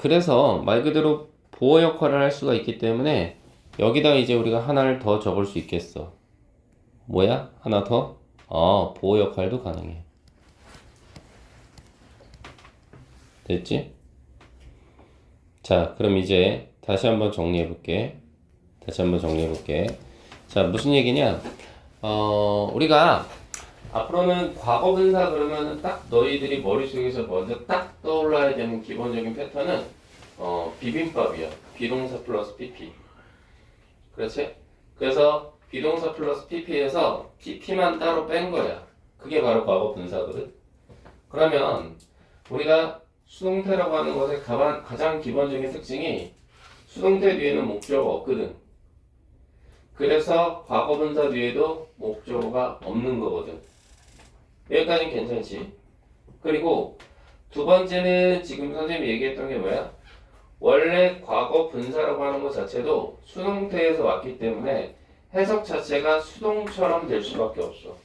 그래서 말 그대로 보호 역할을 할 수가 있기 때문에 여기다 이제 우리가 하나를 더 적을 수 있겠어. 뭐야? 하나 더? 보호 역할도 가능해. 됐지? 자, 그럼 이제 다시 한번 정리해 볼게. 자, 무슨 얘기냐? 우리가 앞으로는 과거 분사 그러면 딱 너희들이 머릿속에서 먼저 딱 떠올라야 되는 기본적인 패턴은 비빔밥이야. 비동사 플러스 PP. 그렇지? 그래서 비동사 플러스 PP에서 PP만 따로 뺀 거야. 그게 바로 과거 분사거든. 그러면 우리가 수동태라고 하는 것의 가장 기본적인 특징이 수동태 뒤에는 목적어가 없거든. 그래서 과거 분사 뒤에도 목적어가 없는 거거든. 여기까지는 괜찮지? 그리고 두 번째는 지금 선생님이 얘기했던 게 뭐야? 원래 과거 분사라고 하는 것 자체도 수동태에서 왔기 때문에 해석 자체가 수동처럼 될 수밖에 없어.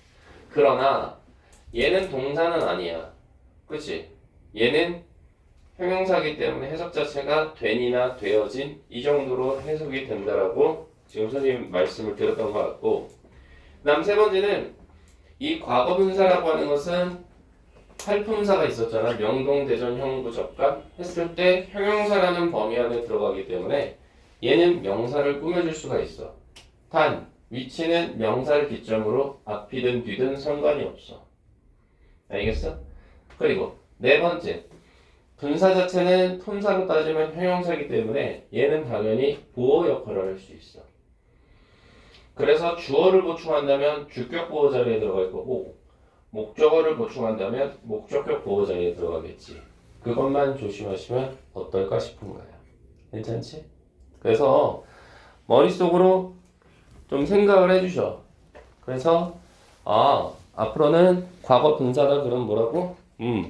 그러나 얘는 동사는 아니야. 그치? 얘는 형용사이기 때문에 해석 자체가 된이나 되어진 이 정도로 해석이 된다라고 지금 선생님 말씀을 드렸던 것 같고, 그 다음 세 번째는 이 과거 분사라고 하는 것은 할품사가 있었잖아. 명동, 대전, 형부, 접간 했을 때 형용사라는 범위 안에 들어가기 때문에 얘는 명사를 꾸며줄 수가 있어. 단 위치는 명사를 기점으로 앞이든 뒤든 상관이 없어. 알겠어? 그리고 네 번째, 분사 자체는 품사로 따지면 형용사이기 때문에 얘는 당연히 보호 역할을 할 수 있어. 그래서 주어를 보충한다면 주격 보호 자리에 들어갈 거고, 목적어를 보충한다면 목적격 보호 자리에 들어가겠지. 그것만 조심하시면 어떨까 싶은 거야. 괜찮지? 그래서 머릿속으로 좀 생각을 해주셔. 그래서 앞으로는 과거 분사다 그럼 뭐라고?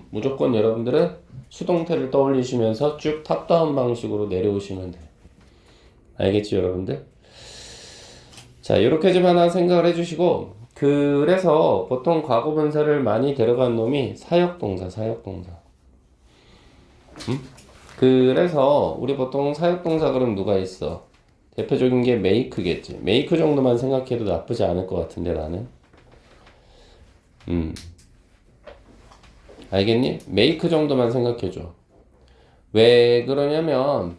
무조건 여러분들은 수동태를 떠올리시면서 쭉 탑다운 방식으로 내려오시면 돼. 알겠지 여러분들? 자, 이렇게 좀 하나 생각을 해주시고, 그래서 보통 과거 분사를 많이 데려간 놈이 사역동사. 그래서 우리 보통 사역동사 그럼 누가 있어? 대표적인 게 make겠지. make 정도만 생각해도 나쁘지 않을 것 같은데 나는. 알겠니? make 정도만 생각해줘. 왜 그러냐면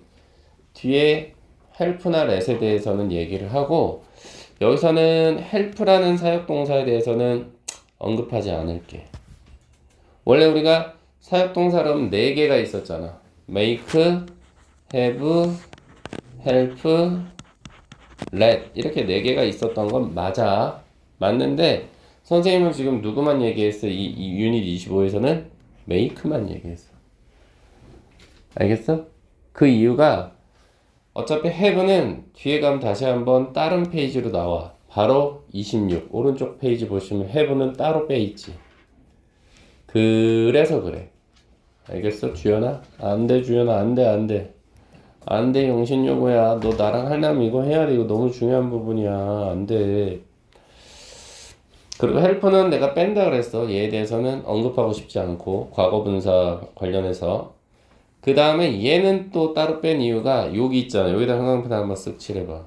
뒤에 help나 let에 대해서는 얘기를 하고, 여기서는 help라는 사역동사에 대해서는 언급하지 않을게. 원래 우리가 사역동사는 4개가 있었잖아. make, have, help, let 이렇게 4개가 있었던 건 맞아. 맞는데 선생님은 지금 누구만 얘기했어? 이 유닛 25에서는 make만 얘기했어. 알겠어? 그 이유가 어차피 have는 뒤에 가면 다시 한번 다른 페이지로 나와. 바로 26 오른쪽 페이지 보시면 have는 따로 빼있지. 그래서 그래. 알겠어 주연아? 안돼 주연아, 안돼 영신여고야. 너 나랑 하려면 이거 해야 돼. 이거 너무 중요한 부분이야. 안돼. 그리고 help는 내가 뺀다 그랬어. 얘에 대해서는 언급하고 싶지 않고 과거 분사 관련해서. 그 다음에 얘는 또 따로 뺀 이유가 여기 있잖아. 여기다 형광펜 한번 쓱 칠해봐.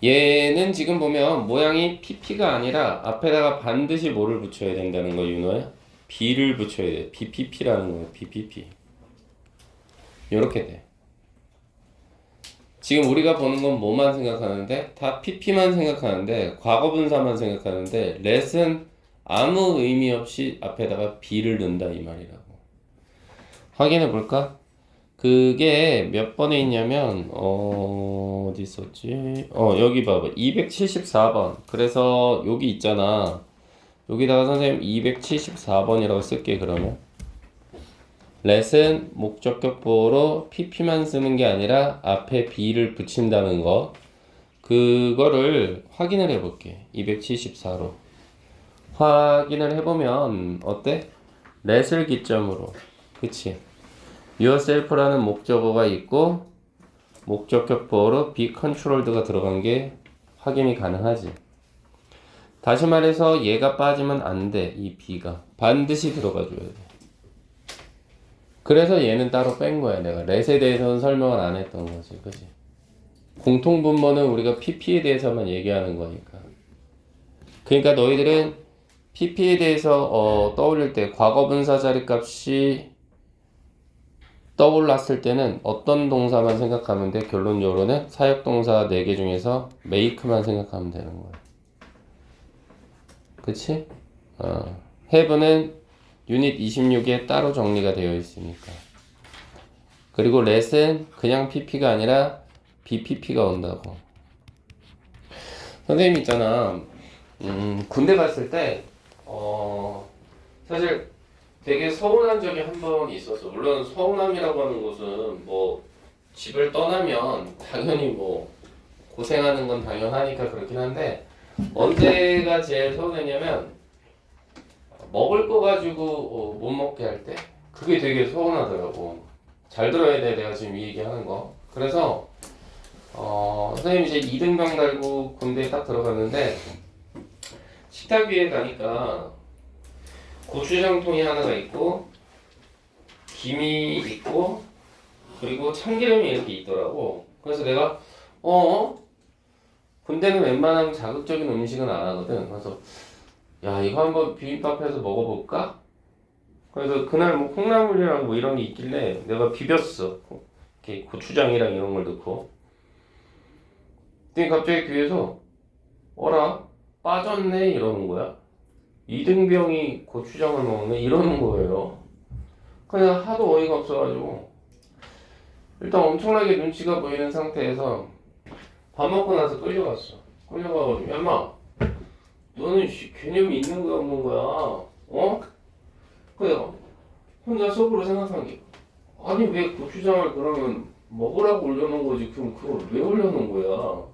얘는 지금 보면 모양이 PP가 아니라 앞에다가 반드시 뭐를 붙여야 된다는 거 윤호야? B를 붙여야 돼. BPP라는 거야. BPP. 요렇게 돼. 지금 우리가 보는 건 뭐만 생각하는데? 다 PP만 생각하는데, 과거 분사만 생각하는데, let은 아무 의미 없이 앞에다가 B를 넣는다 이 말이라고. 확인해 볼까? 그게 몇 번에 있냐면 어디 있었지? 여기 봐봐. 274번. 그래서 여기 있잖아. 여기다가 선생님 274번이라고 쓸게. 그러면 let은 목적격 보호로 pp만 쓰는 게 아니라 앞에 be를 붙인다는 거, 그거를 확인을 해볼게. 274로 확인을 해보면 어때? let을 기점으로, 그치? yourself라는 목적어가 있고 목적격 보호로 be controlled가 들어간 게 확인이 가능하지. 다시 말해서 얘가 빠지면 안 돼. 이 be가 반드시 들어가 줘야 돼. 그래서 얘는 따로 뺀 거야. 내가 렛에 대해서는 설명을 안 했던 거지. 그지? 공통분모는 우리가 PP에 대해서만 얘기하는 거니까. 그러니까 너희들은 PP에 대해서 떠올릴 때 과거분사 자리값이 떠올랐을 때는 어떤 동사만 생각하면 돼? 결론적으로는 사역동사 4개 중에서 make만 생각하면 되는 거야. 그치? have는 유닛 26에 따로 정리가 되어 있으니까. 그리고 let은 그냥 pp가 아니라 bpp가 온다고. 선생님 있잖아. 군대 갔을 때 사실 되게 서운한 적이 한 번 있었어. 물론 서운함이라고 하는 것은 뭐 집을 떠나면 당연히 뭐 고생하는 건 당연하니까 그렇긴 한데 언제가 제일 서운했냐면 먹을 거 가지고 못 먹게 할 때 그게 되게 서운하더라고. 잘 들어야 돼. 내가 지금 이 얘기하는 거. 그래서 선생님 이제 2등병 달고 군대에 딱 들어갔는데 식탁 위에 가니까 고추장통이 하나가 있고 김이 있고 그리고 참기름이 이렇게 있더라고. 그래서 내가 군대는 웬만하면 자극적인 음식은 안 하거든. 그래서 야 이거 한번 비빔밥 해서 먹어볼까? 그래서 그날 뭐 콩나물이랑 뭐 이런 게 있길래 내가 비볐어. 이렇게 고추장이랑 이런 걸 넣고. 근데 갑자기 뒤에서 어라 빠졌네 이러는 거야. 이등병이 고추장을 먹네 이러는 거예요. 그냥 하도 어이가 없어가지고 일단 엄청나게 눈치가 보이는 상태에서 밥 먹고 나서 끌려갔어. 끌려가가지고 야마 너는 개념이 있는 거야 없는 거야? 그래요. 혼자 속으로 생각한 게 아니 왜 고추장을 그러면 먹으라고 올려놓은 거지 그럼 그걸 왜 올려놓은 거야?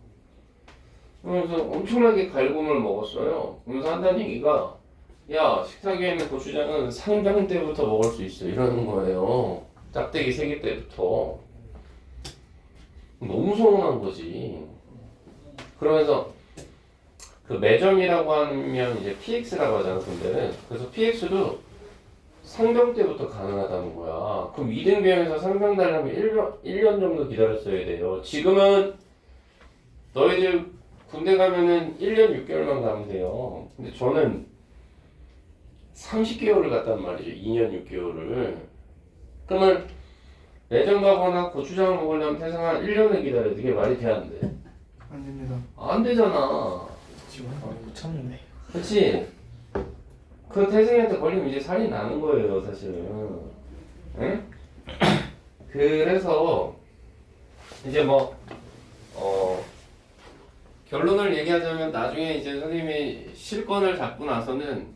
그래서 엄청나게 갈굼을 먹었어요. 그러면서 한다는 얘기가 야 식탁 위에 있는 고추장은 상병 때부터 먹을 수 있어 이러는 거예요. 짝대기 3개 때부터. 너무 서운한 거지. 그러면서 그 매점이라고 하면 이제 PX라고 하잖아 군대는. 그래서 PX도 상병 때부터 가능하다는 거야. 그럼 2등병에서 상병 달려면 1년 정도 기다렸어야 돼요. 지금은 너희들 군대 가면은 1년 6개월만 가면 돼요. 근데 저는 30개월을 갔단 말이죠. 2년 6개월을. 그러면 매점 가거나 고추장을 먹으려면 태생 한 1년을 기다려야 돼. 이게 말이 돼 안 돼? 안 됩니다. 안 되잖아. 지금 못 참네. 그치? 그 태생한테 걸리면 이제 살이 나는 거예요, 사실은. 응? 그래서 이제 뭐 결론을 얘기하자면 나중에 이제 선생님이 실권을 잡고 나서는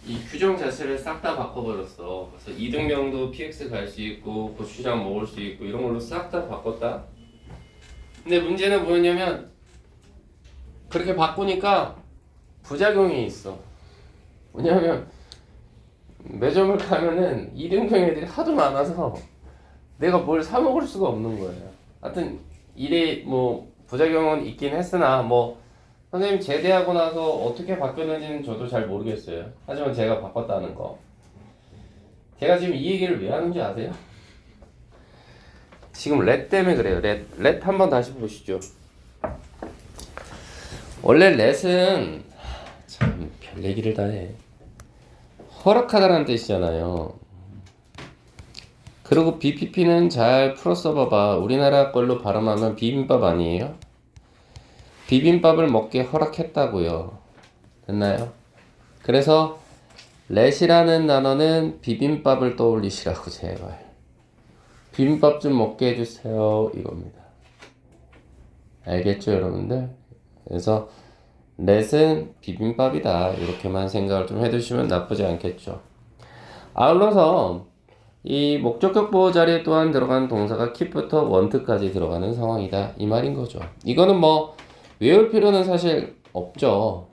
이 규정 자체를 싹 다 바꿔버렸어. 그래서 이등병도 PX 갈 수 있고 고추장 먹을 수 있고 이런 걸로 싹 다 바꿨다. 근데 문제는 뭐였냐면 그렇게 바꾸니까 부작용이 있어. 왜냐면 매점을 가면은 이등병 애들이 하도 많아서 내가 뭘 사 먹을 수가 없는 거예요. 하여튼 이래 뭐 부작용은 있긴 했으나 뭐 선생님 제대하고 나서 어떻게 바뀌었는지는 저도 잘 모르겠어요. 하지만 제가 바꿨다는 거. 제가 지금 이 얘기를 왜 하는지 아세요? 지금 렛 때문에 그래요. 렛 한번 다시 보시죠. 원래 렛은 참 별 얘기를 다 해. 허락하다라는 뜻이잖아요. 그리고 BPP는 잘 풀어 써봐봐. 우리나라 걸로 발음하면 비빔밥 아니에요? 비빔밥을 먹게 허락했다고요. 됐나요? 그래서 렛이라는 단어는 비빔밥을 떠올리시라고 제발. 비빔밥 좀 먹게 해주세요 이겁니다. 알겠죠 여러분들? 그래서 렛은 비빔밥이다 이렇게만 생각을 좀 해두시면 나쁘지 않겠죠. 아울러서 이 목적격 보호 자리에 또한 들어간 동사가 keep부터 want까지 들어가는 상황이다 이 말인 거죠. 이거는 뭐 외울 필요는 사실 없죠.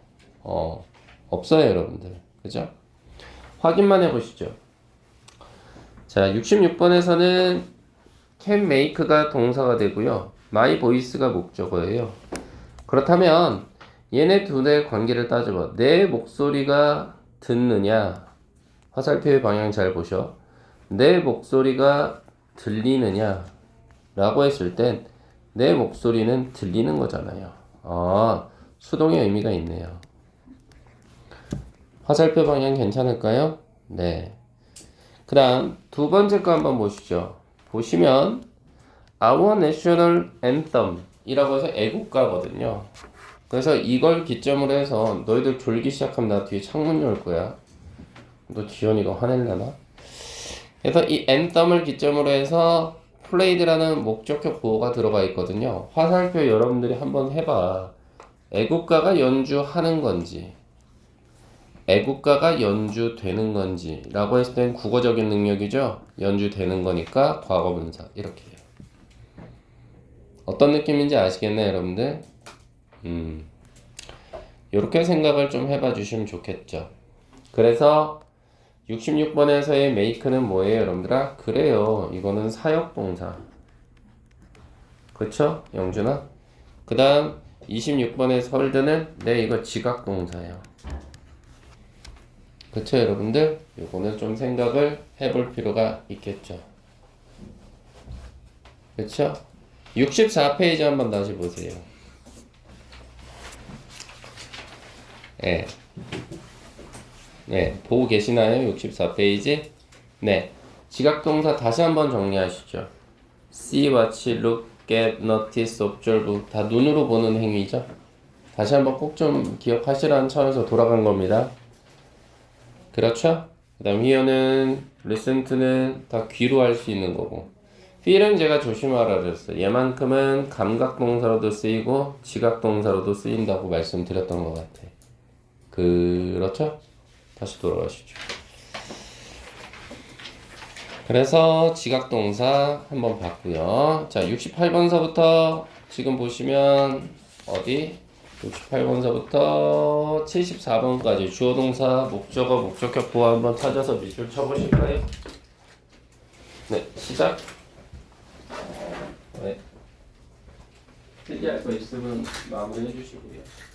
없어요 여러분들. 그죠? 확인만 해보시죠. 자 66번에서는 can make가 동사가 되고요. my voice가 목적어예요. 그렇다면 얘네 둘의 관계를 따져봐. 내 목소리가 듣느냐 화살표의 방향 잘 보셔. 내 목소리가 들리느냐 라고 했을 땐 내 목소리는 들리는 거잖아요. 아, 수동의 의미가 있네요. 화살표 방향 괜찮을까요? 네. 그 다음 두 번째 거 한번 보시죠. 보시면 Our National Anthem 이라고 해서 애국가거든요. 그래서 이걸 기점으로 해서 너희들 졸기 시작하면 나 뒤에 창문 열 거야. 너 지연이가 화낼라나? 그래서 이 anthem을 기점으로 해서 played라는 목적격 보호가 들어가 있거든요. 화살표 여러분들이 한번 해봐. 애국가가 연주하는 건지 애국가가 연주되는 건지 라고 했을 땐 국어적인 능력이죠. 연주되는 거니까 과거분사 이렇게 해요. 어떤 느낌인지 아시겠나요 여러분들? 이렇게 생각을 좀 해봐 주시면 좋겠죠. 그래서 66번에서의 make는 뭐예요 여러분들아? 그래요, 이거는 사역동사. 그쵸 영준아? 그 다음 26번에서 hold는 네 이거 지각동사예요. 그쵸 여러분들? 요거는 좀 생각을 해볼 필요가 있겠죠. 그쵸? 64페이지 한번 다시 보세요. 네. 네, 보고 계시나요? 64페이지. 네, 지각동사 다시 한번 정리하시죠. see, watch, look, get, notice, observe 다 눈으로 보는 행위죠. 다시 한번 꼭 좀 기억하시라는 차원에서 돌아간 겁니다. 그렇죠? 그 다음 hear는 listen to는 다 귀로 할 수 있는 거고, feel은 제가 조심하라 그랬어요. 얘만큼은 감각동사로도 쓰이고 지각동사로도 쓰인다고 말씀드렸던 것 같아. 그렇죠? 다시 돌아가시죠. 그래서 지각동사 한번 봤고요. 자, 68번서부터 지금 보시면 어디? 68번서부터 74번까지 주어동사, 목적어, 목적격 보호 한번 찾아서 밑줄 쳐보실까요? 네, 시작. 네. 필기할 거 있으면 마무리 해주시고요.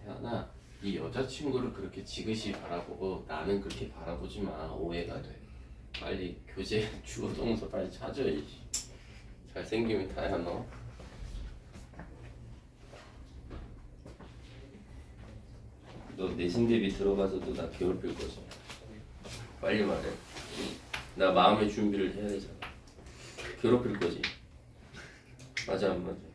태연아, 이 여자친구를 그렇게 지그시 바라보고 나는 그렇게 바라보지 마. 오해가 돼. 빨리 교재 주어 동사 빨리 찾아야지. 잘생기면 다야 너. 너 내신 대비 들어가서도 나 괴롭힐 거지. 빨리 말해. 나 마음의 준비를 해야 되잖아. 괴롭힐 거지. 맞아 안 맞아?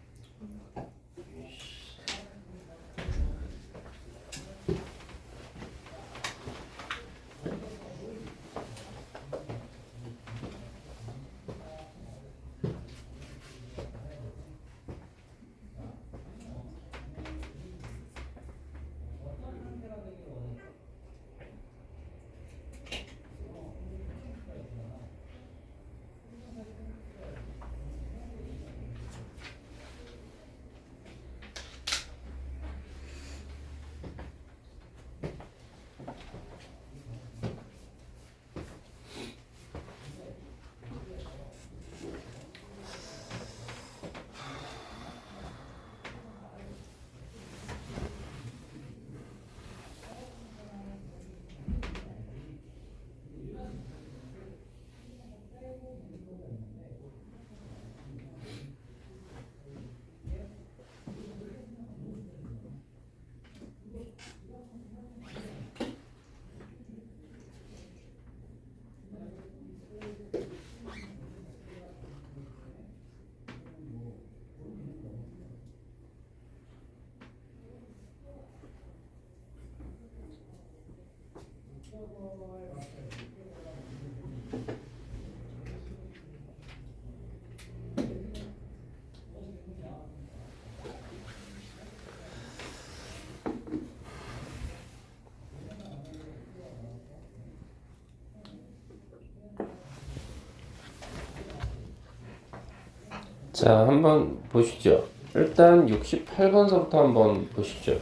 자, 한번 보시죠. 일단 68번서부터 한번 보시죠.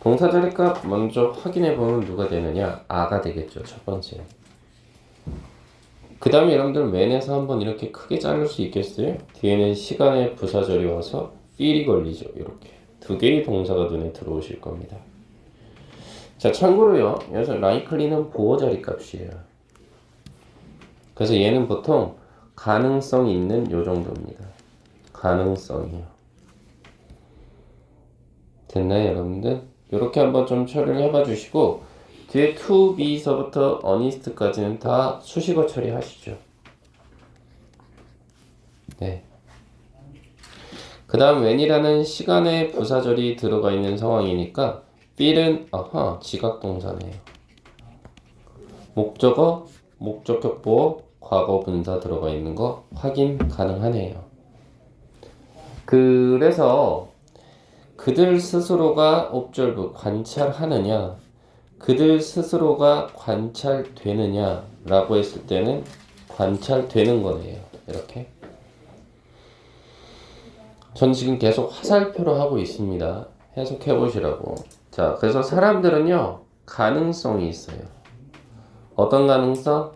동사 자리값 먼저 확인해 보면 누가 되느냐? 아가 되겠죠. 첫 번째. 그 다음에 여러분들 맨에서 한번 이렇게 크게 자를 수 있겠어요? 뒤에는 시간의 부사절이 와서 feel이 걸리죠. 이렇게 두 개의 동사가 눈에 들어오실 겁니다. 자, 참고로요. 여기서 likely는 보호 자리 값이에요. 그래서 얘는 보통 가능성 있는 요 정도입니다. 가능성이요. 됐나요, 여러분들? 이렇게 한번 좀 처리를 해봐 주시고 뒤에 to be서부터 honest까지는 다 수식어 처리하시죠. 네. 그 다음 when이라는 시간의 부사절이 들어가 있는 상황이니까 feel은 지각동사네요. 목적어, 목적격 보어, 과거 분사 들어가 있는 거 확인 가능하네요. 그래서 그들 스스로가 observe, 관찰하느냐, 그들 스스로가 관찰되느냐 라고 했을 때는 관찰되는 거네요. 이렇게. 전 지금 계속 화살표로 하고 있습니다. 해석해 보시라고. 자, 그래서 사람들은요, 가능성이 있어요. 어떤 가능성?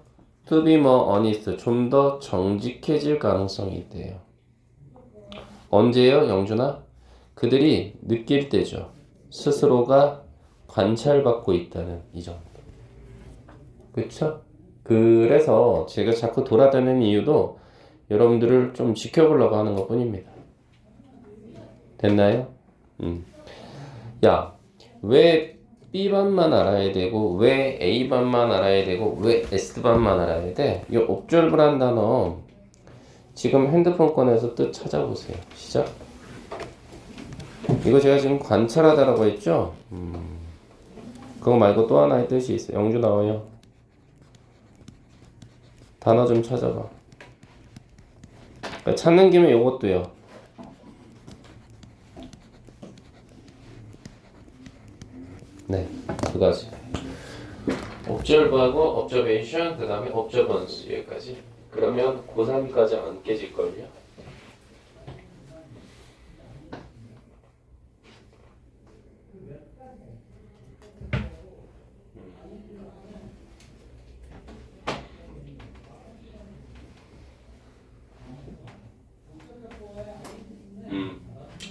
To be more honest, 좀 더 정직해질 가능성이 있대요. 언제요, 영준아? 그들이 느낄 때죠. 스스로가 관찰받고 있다는 이 정도. 그쵸? 그래서 제가 자꾸 돌아다니는 이유도 여러분들을 좀 지켜보려고 하는 것 뿐입니다. 됐나요? 야, 왜 B반만 알아야 되고 왜 A반만 알아야 되고 왜 S반만 알아야 돼? 이 observe란 단어 지금 핸드폰 꺼내서 뜻 찾아보세요. 시작. 이거 제가 지금 관찰하다라고 했죠? 그거 말고 또 하나의 뜻이 있어요. 영주 나와요. 단어 좀 찾아봐. 찾는 김에 요것도요. 네, 두 가지. observe하고 observation, 그 다음에 observance 여기까지. 그러면 고3까지 안 깨질걸요?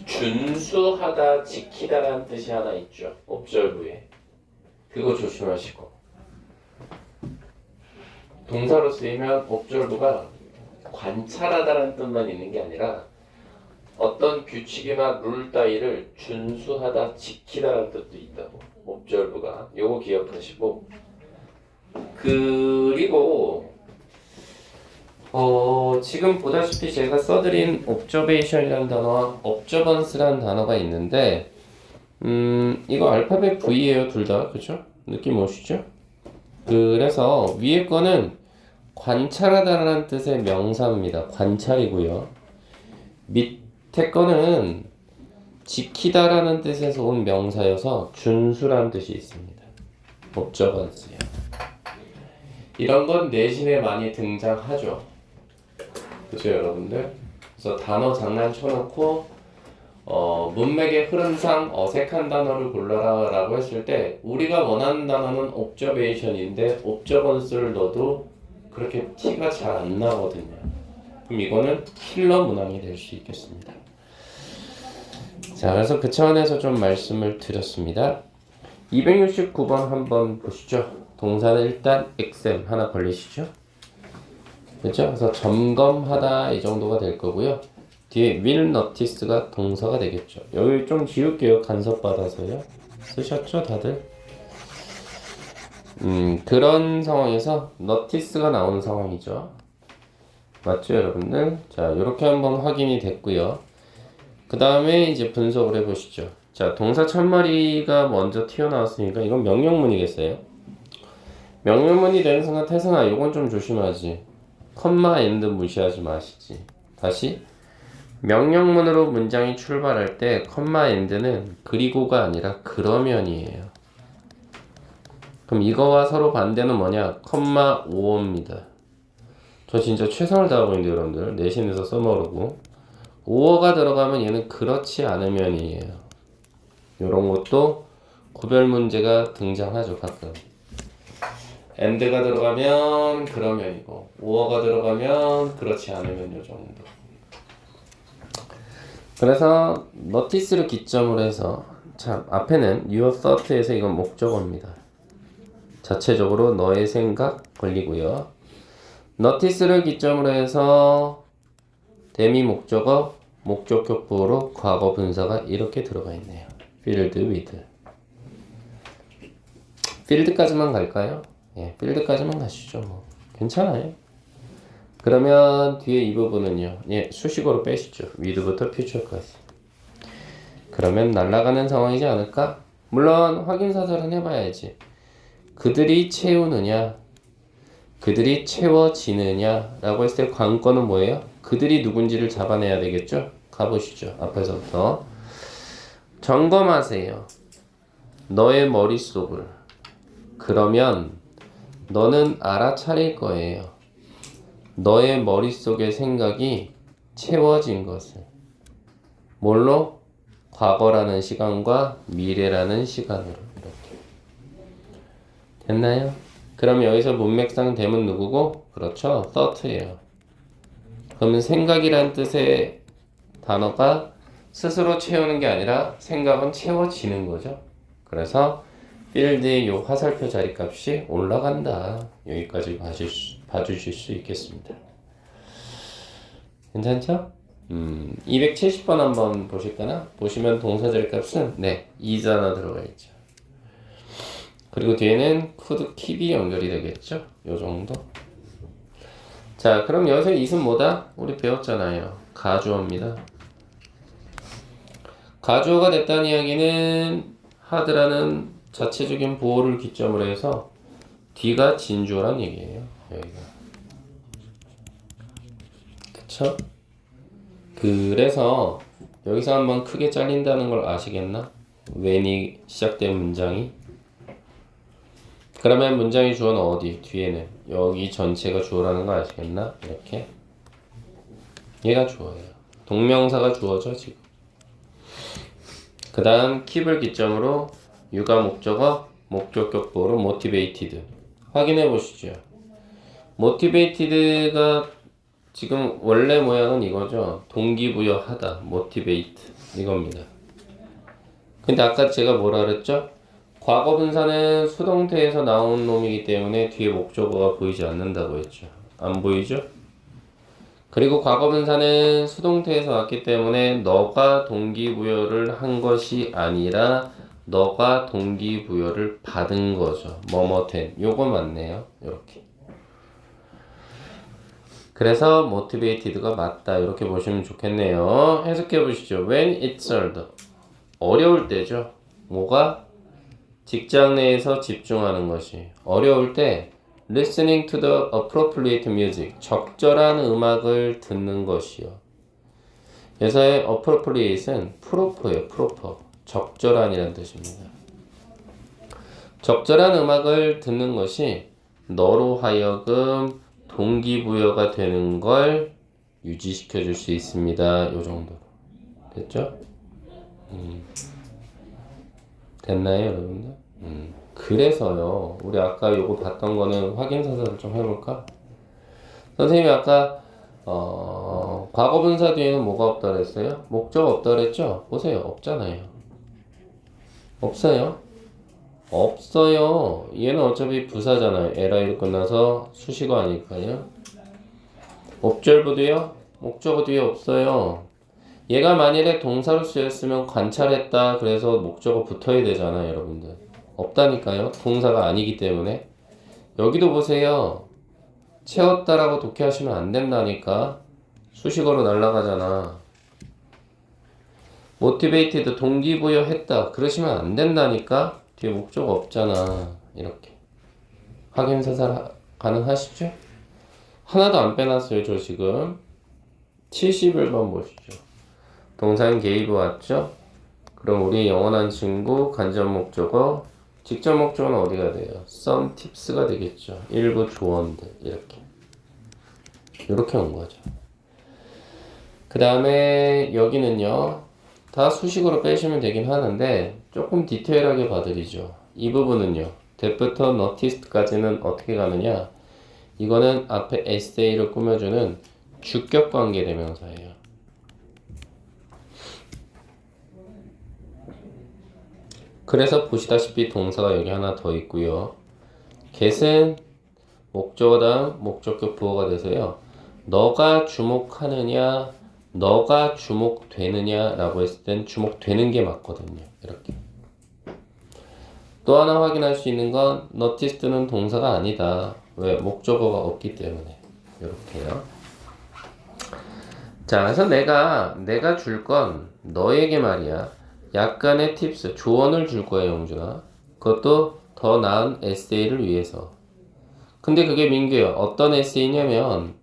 준수하다, 지키다라는 뜻이 하나 있죠. observe에. 그거 조심하시고. 동사로 쓰이면 observe가 관찰하다라는 뜻만 있는 게 아니라 어떤 규칙이나 룰 따위를 준수하다, 지키다라는 뜻도 있다고. observe가. 요거 기억하시고. 그리고 지금 보다시피 제가 써드린 observation이라는 단어와 observance라는 단어가 있는데 이거 알파벳 V예요, 둘 다. 그쵸? 느낌 오시죠? 그래서 위에 거는 관찰하다라는 뜻의 명사입니다. 관찰이고요. 밑에 거는 지키다라는 뜻에서 온 명사여서 준수라는 뜻이 있습니다. observance요. 이런 건 내신에 많이 등장하죠. 그죠, 여러분들? 그래서 단어 장난 쳐놓고 문맥의 흐름상 어색한 단어를 골라라 라고 했을 때 우리가 원하는 단어는 observation인데 observance를 넣어도 그렇게 티가 잘 안 나거든요. 그럼 이거는 킬러 문항이 될 수 있겠습니다. 자, 그래서 그 차원에서 좀 말씀을 드렸습니다. 269번 한번 보시죠. 동사는 일단 exam 하나 걸리시죠? 그렇죠? 그래서 점검하다 이 정도가 될 거고요. 뒤에 will notice가 동사가 되겠죠. 여기 좀 지울게요. 간섭 받아서요. 쓰셨죠, 다들? 그런 상황에서 notice가 나오는 상황이죠. 맞죠, 여러분들? 자, 이렇게 한번 확인이 됐고요. 그 다음에 이제 분석을 해보시죠. 자, 동사 첫마디가 먼저 튀어나왔으니까 이건 명령문이겠어요? 명령문이 되는 순간 태승아, 이건 좀 조심하지. 컴마 앤드 무시하지 마시지. 다시. 명령문으로 문장이 출발할 때 컴마 앤드는 그리고가 아니라 그러면이에요. 그럼 이거와 서로 반대는 뭐냐? 컴마 오어입니다. 저 진짜 최선을 다하고 있는데 여러분들 내신에서 써먹으라고. 오어가 들어가면 얘는 그렇지 않으면이에요. 요런 것도 구별 문제가 등장하죠, 가끔. and가 들어가면 그러면이고, 오어가 들어가면 그렇지 않으면 요 정도. 그래서 notice를 기점으로 해서, 참 앞에는 your thought에서 이건 목적어입니다. 자체적으로 너의 생각 걸리고요. notice를 기점으로 해서 대미 목적어, 목적격보로 과거 분사가 이렇게 들어가 있네요. filled with. 필드까지만 갈까요? 예, 필드까지만 가시죠. 뭐. 괜찮아요. 그러면 뒤에 이 부분은요. 예, 수식어로 빼시죠. with부터 future까지. 그러면 날아가는 상황이지 않을까? 물론 확인 사설은 해봐야지. 그들이 채우느냐, 그들이 채워지느냐 라고 했을 때 관건은 뭐예요? 그들이 누군지를 잡아내야 되겠죠? 가보시죠. 앞에서부터. 점검하세요. 너의 머릿속을. 그러면 너는 알아차릴 거예요. 너의 머릿속의 생각이 채워진 것을. 뭘로? 과거라는 시간과 미래라는 시간으로. 이렇게. 됐나요? 그럼 여기서 문맥상 대문 누구고? 그렇죠. thought예요. 그러면 생각이란 뜻의 단어가 스스로 채우는 게 아니라 생각은 채워지는 거죠. 그래서 필드의 요 화살표 자리값이 올라간다. 여기까지 봐주실 수 있겠습니다. 괜찮죠? 270번 한번 보실까나? 보시면 동사 자리값은 네, is나 들어가 있죠. 그리고 뒤에는 could, keep이 연결이 되겠죠. 요 정도. 자, 그럼 여기서 is은 뭐다? 우리 배웠잖아요. 가주어입니다. 가주어가 됐다는 이야기는 하드라는 자체적인 보호를 기점으로 해서 D가 진주어란 얘기예요. 여기가. 그쵸? 그래서 여기서 한번 크게 잘린다는 걸 아시겠나? when이 시작된 문장이. 그러면 문장의 주어는 어디? 뒤에는 여기 전체가 주어라는 거 아시겠나? 이렇게 얘가 주어예요. 동명사가 주어죠 지금. 그 다음 keep을 기점으로 유가 목적어, 목적격보로 motivated 확인해 보시죠. motivated가 지금 원래 모양은 이거죠. 동기부여하다, motivate 이겁니다. 근데 아까 제가 뭐라 그랬죠? 과거 분사는 수동태에서 나온 놈이기 때문에 뒤에 목적어가 보이지 않는다고 했죠. 안 보이죠? 그리고 과거 분사는 수동태에서 왔기 때문에 너가 동기부여를 한 것이 아니라 너가 동기부여를 받은 거죠. 뭐뭐된. 요거 맞네요. 이렇게. 그래서 motivated가 맞다. 이렇게 보시면 좋겠네요. 해석해 보시죠. When it's hard. 어려울 때죠. 뭐가? 직장 내에서 집중하는 것이. 어려울 때 listening to the appropriate music. 적절한 음악을 듣는 것이요. 그래서의 appropriate은 proper예요. proper. 적절한이라는 뜻입니다. 적절한 음악을 듣는 것이 너로 하여금 동기부여가 되는 걸 유지시켜 줄 수 있습니다. 요 정도. 됐죠? 됐나요, 여러분들? 그래서요. 우리 아까 요거 봤던 거는 확인 사설을 좀 해볼까? 선생님이 아까 과거 분사 뒤에는 뭐가 없다 그랬어요? 목적 없다 그랬죠? 보세요. 없잖아요. 없어요. 없어요. 얘는 어차피 부사잖아요. LI로 끝나서 수식어 아닐까요? observed요? 목적어 뒤에 없어요. 얘가 만일에 동사로 쓰였으면 관찰했다. 그래서 목적어 붙어야 되잖아요, 여러분들. 없다니까요. 동사가 아니기 때문에. 여기도 보세요. 채웠다라고 독해하시면 안 된다니까. 수식어로 날아가잖아. motivated 동기부여했다. 그러시면 안 된다니까. 뒤에 목적어 없잖아. 이렇게. 확인 사살 가능하시죠? 하나도 안 빼놨어요, 저 지금. 71번 보시죠. 동사는 gave 왔죠? 그럼 우리 영원한 친구 간접 목적어, 직접 목적어는 어디가 돼요? some tips가 되겠죠. 일부 조언들 이렇게 온 거죠. 그 다음에 여기는요 다 수식으로 빼시면 되긴 하는데 조금 디테일하게 봐드리죠. 이 부분은요 that부터 noticed까지는 어떻게 가느냐, 이거는 앞에 essay를 꾸며주는 주격관계 대명사예요. 그래서 보시다시피 동사가 여기 하나 더 있고요. get은 목적어 다음 목적격 부호가 돼서요. 너가 주목하느냐, 너가 주목되느냐 라고 했을 땐 주목되는 게 맞거든요. 이렇게. 또 하나 확인할 수 있는 건 noticed는 동사가 아니다. 왜? 목적어가 없기 때문에. 이렇게요. 자, 그래서 내가 줄 건 너에게 말이야. 약간의 팁스, 조언을 줄 거야, 영준아. 그것도 더 나은 에세이를 위해서. 근데 그게 민규야. 어떤 에세이냐면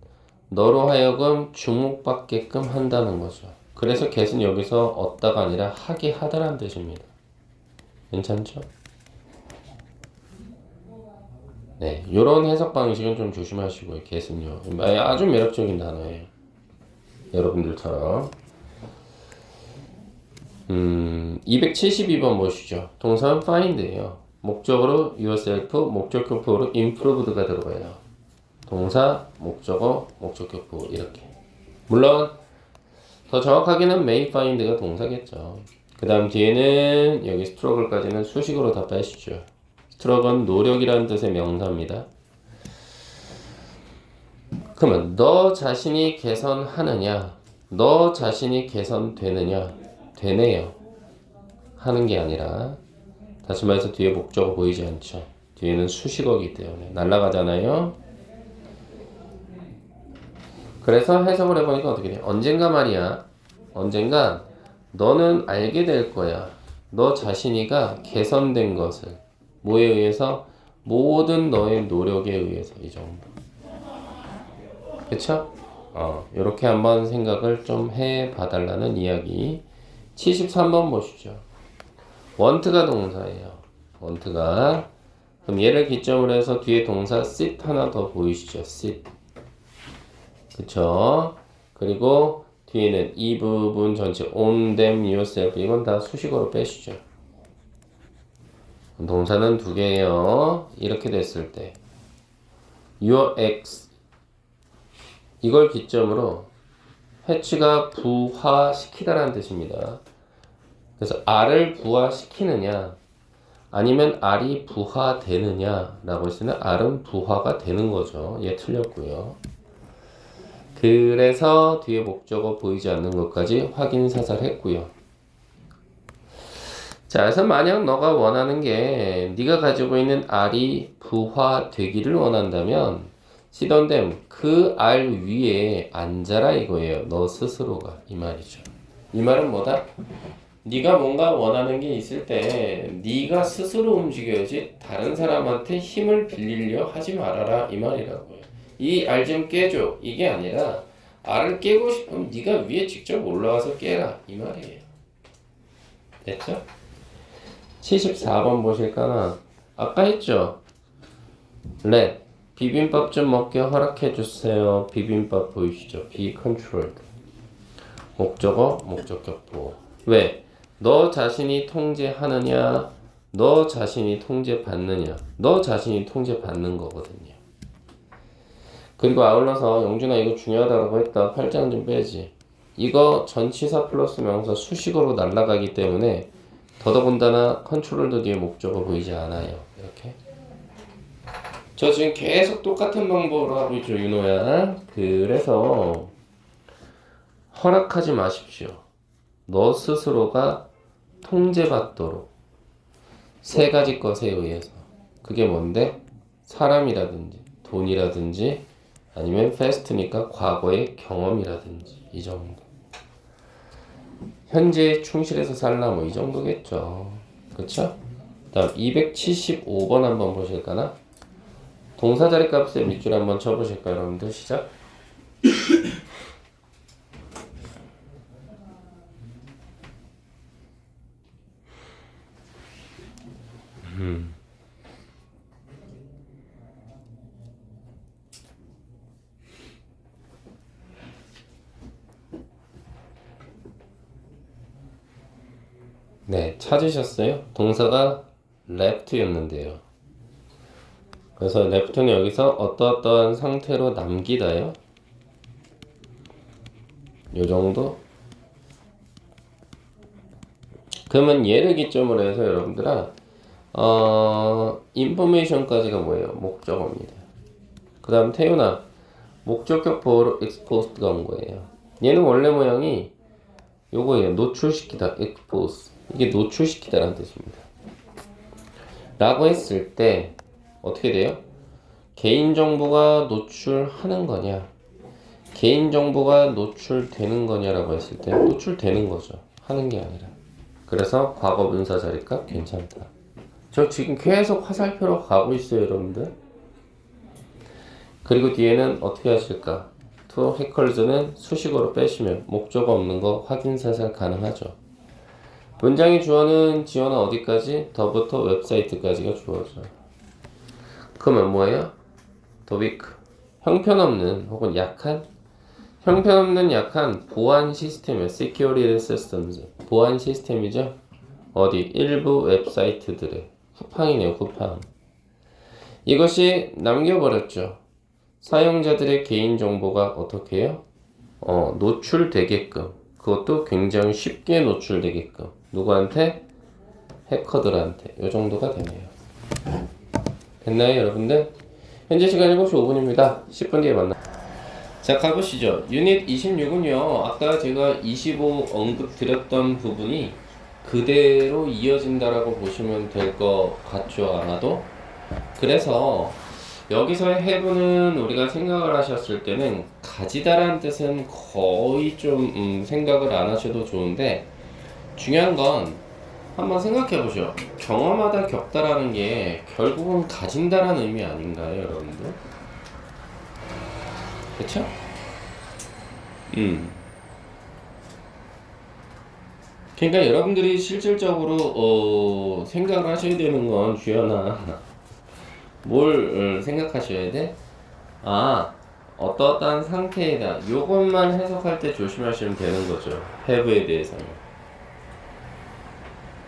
너로 하여금 주목받게끔 한다는 거죠. 그래서 get은 여기서 얻다가 아니라 하게 하다라는 뜻입니다. 괜찮죠? 네, 요런 해석 방식은 좀 조심하시고요. get은요. 아주 매력적인 단어예요. 여러분들처럼. 272번 보시죠. 동사는 find예요. 목적어로 yourself, 목적격 부호로 improved가 들어가요. 동사, 목적어, 목적격 부호 이렇게. 물론 더 정확하게는 may find가 동사겠죠. 그 다음 뒤에는 여기 struggle까지는 수식으로 다 빼시죠. struggle은 노력이라는 뜻의 명사입니다. 그러면 너 자신이 개선하느냐, 너 자신이 개선되느냐, 되네요. 하는 게 아니라, 다시 말해서 뒤에 목적어 보이지 않죠. 뒤에는 수식어이기 때문에 날아가잖아요. 그래서 해석을 해보니까 어떻게 돼? 언젠가 말이야, 언젠가 너는 알게 될 거야. 너 자신이가 개선된 것을. 뭐에 의해서? 모든 너의 노력에 의해서. 이 정도. 그쵸? 요렇게 한번 생각을 좀 해봐달라는 이야기. 73번 보시죠. want가 동사예요. want가. 그럼 얘를 기점으로 해서 뒤에 동사 sit 하나 더 보이시죠? sit. 그쵸? 그리고 뒤에는 이 부분 전체 on them, yourself 이건 다 수식어로 빼시죠. 동사는 두 개예요. 이렇게 됐을 때 your ex 이걸 기점으로 해치가 부화시키다라는 뜻입니다. 그래서 R을 부화시키느냐 아니면 R이 부화되느냐 라고 했을 때는 R은 부화가 되는 거죠. 얘 틀렸고요. 그래서 뒤에 목적어 보이지 않는 것까지 확인 사살했고요. 자, 그래서 만약 너가 원하는 게 네가 가지고 있는 R이 부화되기를 원한다면 시던댐 그 R 위에 앉아라 이거예요. 너 스스로가 이 말이죠. 이 말은 뭐다? 네가 뭔가 원하는 게 있을 때 네가 스스로 움직여야지 다른 사람한테 힘을 빌리려 하지 말아라 이 말이라고요. 이 알 좀 깨줘 이게 아니라 알을 깨고 싶으면 네가 위에 직접 올라가서 깨라 이 말이에요. 됐죠? 74번 보실까나 아까 했죠? let 비빔밥 좀 먹게 허락해 주세요. 비빔밥 보이시죠? be controlled 목적어 목적격 부호. 왜? 너 자신이 통제하느냐 너 자신이 통제받느냐 너 자신이 통제받는 거거든요. 그리고 아울러서 영준아 이거 중요하다고 했다. 8장 좀 빼지. 이거 전치사 플러스 명사 수식어로 날아가기 때문에 더더군다나 컨트롤도 뒤에 목적어 보이지 않아요. 이렇게. 저 지금 계속 똑같은 방법으로 하고 있죠, 윤호야. 그래서 허락하지 마십시오. 너 스스로가 통제받도록 세 가지 것에 의해서. 그게 뭔데? 사람이라든지 돈이라든지 아니면 패스트니까 과거의 경험이라든지 이 정도. 현재에 충실해서 살라 뭐 이 정도겠죠. 그쵸? 다음 275번 한번 보실까나? 동사 자리 값에 밑줄 한번 쳐보실까요, 여러분들? 시작. 네, 찾으셨어요? 동사가 left였는데요. 그래서 left는 여기서 어떠어떠한 상태로 남기다요. 요 정도? 그러면 얘를 기점으로 해서 여러분들아 information까지가 뭐예요? 목적어입니다. 그 다음 태윤아 목적격 보호로 exposed가 온 거예요. 얘는 원래 모양이 요거예요. 노출시키다, expose. 이게 노출시키다라는 뜻입니다. 라고 했을 때 어떻게 돼요? 개인정보가 노출하는 거냐 개인정보가 노출되는 거냐라고 했을 때 노출되는 거죠. 하는 게 아니라. 그래서 과거 분사 자리값 괜찮다. 저 지금 계속 화살표로 가고 있어요, 여러분들. 그리고 뒤에는 어떻게 하실까? to heckles는 수식어로 빼시면 목적어 없는 거 확인 사살 가능하죠. 문장의 주어는 지원은 어디까지? 더부터 웹사이트까지가 주어죠. 그러면 뭐예요? the weak. 형편없는 혹은 약한? 형편없는 약한 보안 시스템이에요. security systems. 보안 시스템이죠. 어디? 일부 웹사이트들의 쿠팡이네요. 쿠팡. 이것이 남겨버렸죠. 사용자들의 개인정보가 어떻게 해요? 노출되게끔. 그것도 굉장히 쉽게 노출되게끔. 누구한테? 해커들한테. 이 정도가 되네요. 됐나요, 여러분들? 현재 시간 7시 5분입니다. 10분 뒤에 만나요. 자, 가보시죠. 유닛 26은요. 아까 제가 25 언급 드렸던 부분이 그대로 이어진다라고 보시면 될 것 같죠, 아마도. 그래서 여기서의 have는 우리가 생각을 하셨을 때는 가지다라는 뜻은 거의 좀 생각을 안 하셔도 좋은데 중요한 건 한번 생각해 보죠. 경험하다 겪다라는 게 결국은 가진다라는 의미 아닌가요, 여러분들? 그쵸? 그러니까 여러분들이 실질적으로 생각을 하셔야 되는 건 주연아 뭘 생각하셔야 돼? 어떠한 상태이다. 요것만 해석할 때 조심하시면 되는 거죠. have에 대해서는.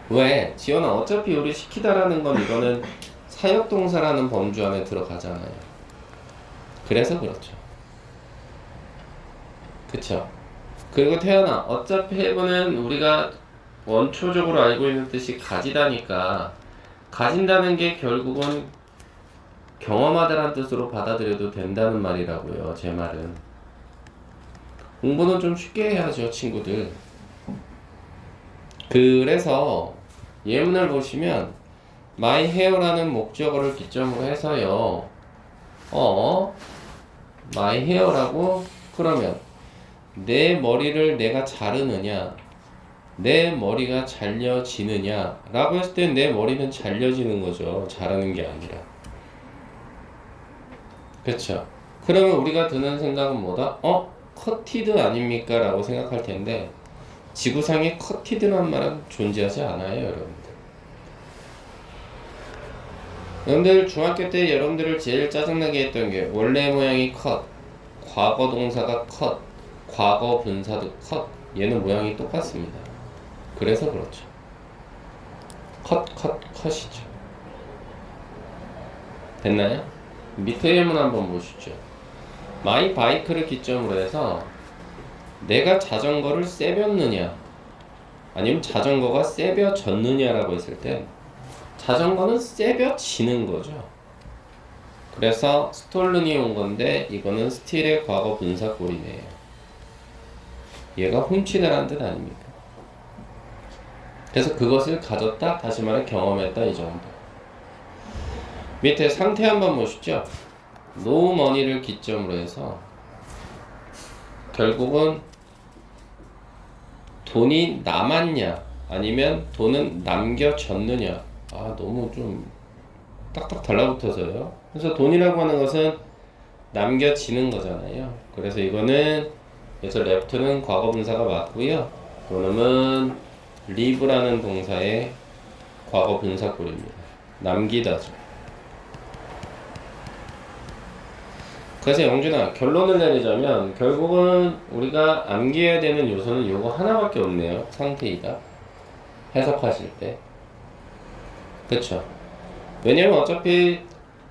왜? 지연아 어차피 우리 시키다라는 건 이거는 사역동사라는 범주 안에 들어가잖아요. 그래서 그렇죠. 그쵸? 그리고 태연아 어차피 have는 우리가 원초적으로 알고 있는 뜻이 가지다니까 가진다는 게 결국은 경험하다라는 뜻으로 받아들여도 된다는 말이라고요. 제 말은. 공부는 좀 쉽게 해야죠, 친구들. 그래서 예문을 보시면 my hair라는 목적어를 기점으로 해서요. my hair라고 그러면 내 머리를 내가 자르느냐 내 머리가 잘려지느냐 라고 했을 때 내 머리는 잘려지는 거죠. 자르는 게 아니라. 그렇죠. 그러면 우리가 드는 생각은 뭐다? 커티드 아닙니까? 라고 생각할 텐데 지구상에 커티드란 말은 존재하지 않아요, 여러분들. 여러분들 중학교 때 여러분들을 제일 짜증나게 했던 게 원래 모양이 컷, 과거 동사가 컷, 과거 분사도 컷. 얘는 모양이 똑같습니다. 그래서 그렇죠. 컷이죠. 됐나요? 밑에 예문 한번 보시죠. 마이 바이크를 기점으로 해서 내가 자전거를 세볐느냐 아니면 자전거가 세벼졌느냐라고 했을 때 자전거는 세벼지는 거죠. 그래서 스톨른이 온 건데 이거는 스틸의 과거 분사 꼴이네요. 얘가 훔치다라는 뜻 아닙니까? 그래서 그것을 가졌다, 다시 말해 경험했다 이 정도. 밑에 상태 한번 보시죠. no money를 기점으로 해서 결국은 돈이 남았냐 아니면 돈은 남겨졌느냐. 너무 좀 딱딱 달라붙어서요. 그래서 돈이라고 하는 것은 남겨지는 거잖아요. 그래서 이거는 그래서 left는 과거 분사가 맞고요. 그놈은 leave라는 동사의 과거 분사꼴입니다. 남기다죠. 그래서 영준아 결론을 내리자면 결국은 우리가 암기해야 되는 요소는 요거 하나밖에 없네요. 상태이다. 해석하실 때. 그쵸? 왜냐면 어차피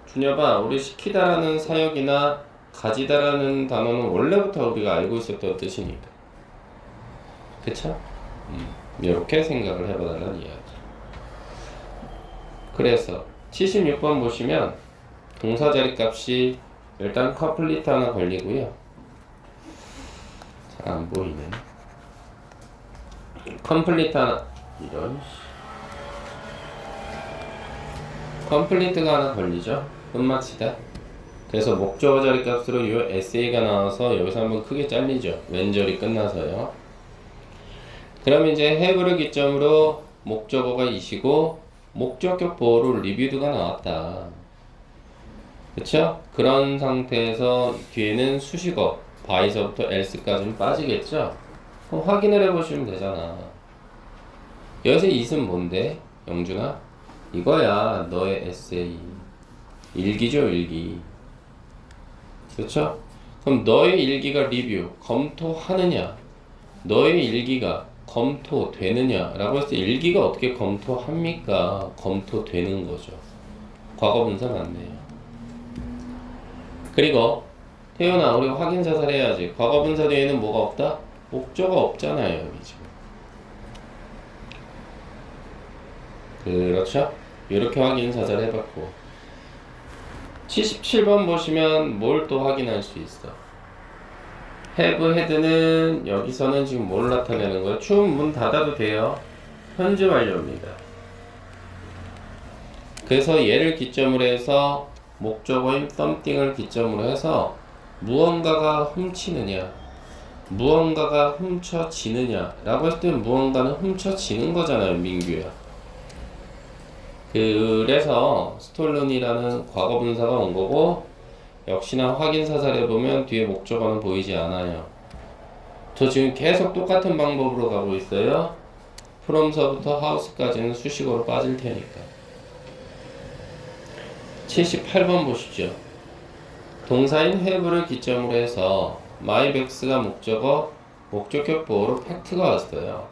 준혁아, 우리 시키다라는 사역이나 가지다라는 단어는 원래부터 우리가 알고 있었던 뜻이니까. 그쵸? 이렇게 생각을 해봐달라는 이야기. 그래서 76번 보시면 동사 자리 값이 일단 컴플리트 하나 걸리고요. 잘 안 보이네. 컴플리트 하나, 이런. 컴플리트가 하나 걸리죠. 끝마치다. 그래서 목적어 자리 값으로 이 SA가 나와서 여기서 한번 크게 잘리죠. 왼절이 끝나서요. 그럼 이제 have를 기점으로 목적어가 이시고 목적격 보호로 리뷰드가 나왔다. 그쵸? 그런 상태에서 뒤에는 수식어 by서부터 else까지는 빠지겠죠? 그럼 확인을 해보시면 되잖아. 여기서 it은 뭔데? 영준아? 이거야 너의 에세이. 일기죠, 일기. 그쵸? 그럼 너의 일기가 리뷰, 검토하느냐, 너의 일기가 검토되느냐 라고 했을 때 일기가 어떻게 검토합니까? 검토되는 거죠. 과거분사 맞네요. 그리고 태연아, 우리가 확인사살 해야지. 과거분사 뒤에는 뭐가 없다? 목적어가 없잖아요, 여기 지금. 그렇죠? 이렇게 확인사살 해봤고 77번 보시면 뭘 또 확인할 수 있어? have, had는 여기서는 지금 뭘 나타내는 거예요? 추운 문 닫아도 돼요. 현재 완료입니다. 그래서 얘를 기점으로 해서 목적어인 something을 기점으로 해서 무언가가 훔치느냐, 무언가가 훔쳐지느냐 라고 했을 때 무언가는 훔쳐지는 거잖아요, 민규야. 그래서 스톨른이라는 과거분사가 온 거고, 역시나 확인사살해 보면 뒤에 목적어는 보이지 않아요. 저 지금 계속 똑같은 방법으로 가고 있어요. from서부터 house까지는 수식어로 빠질 테니까. 78번 보시죠. 동사인 have를 기점으로 해서 my bags가 목적어, 목적격 보호로 팩트가 왔어요.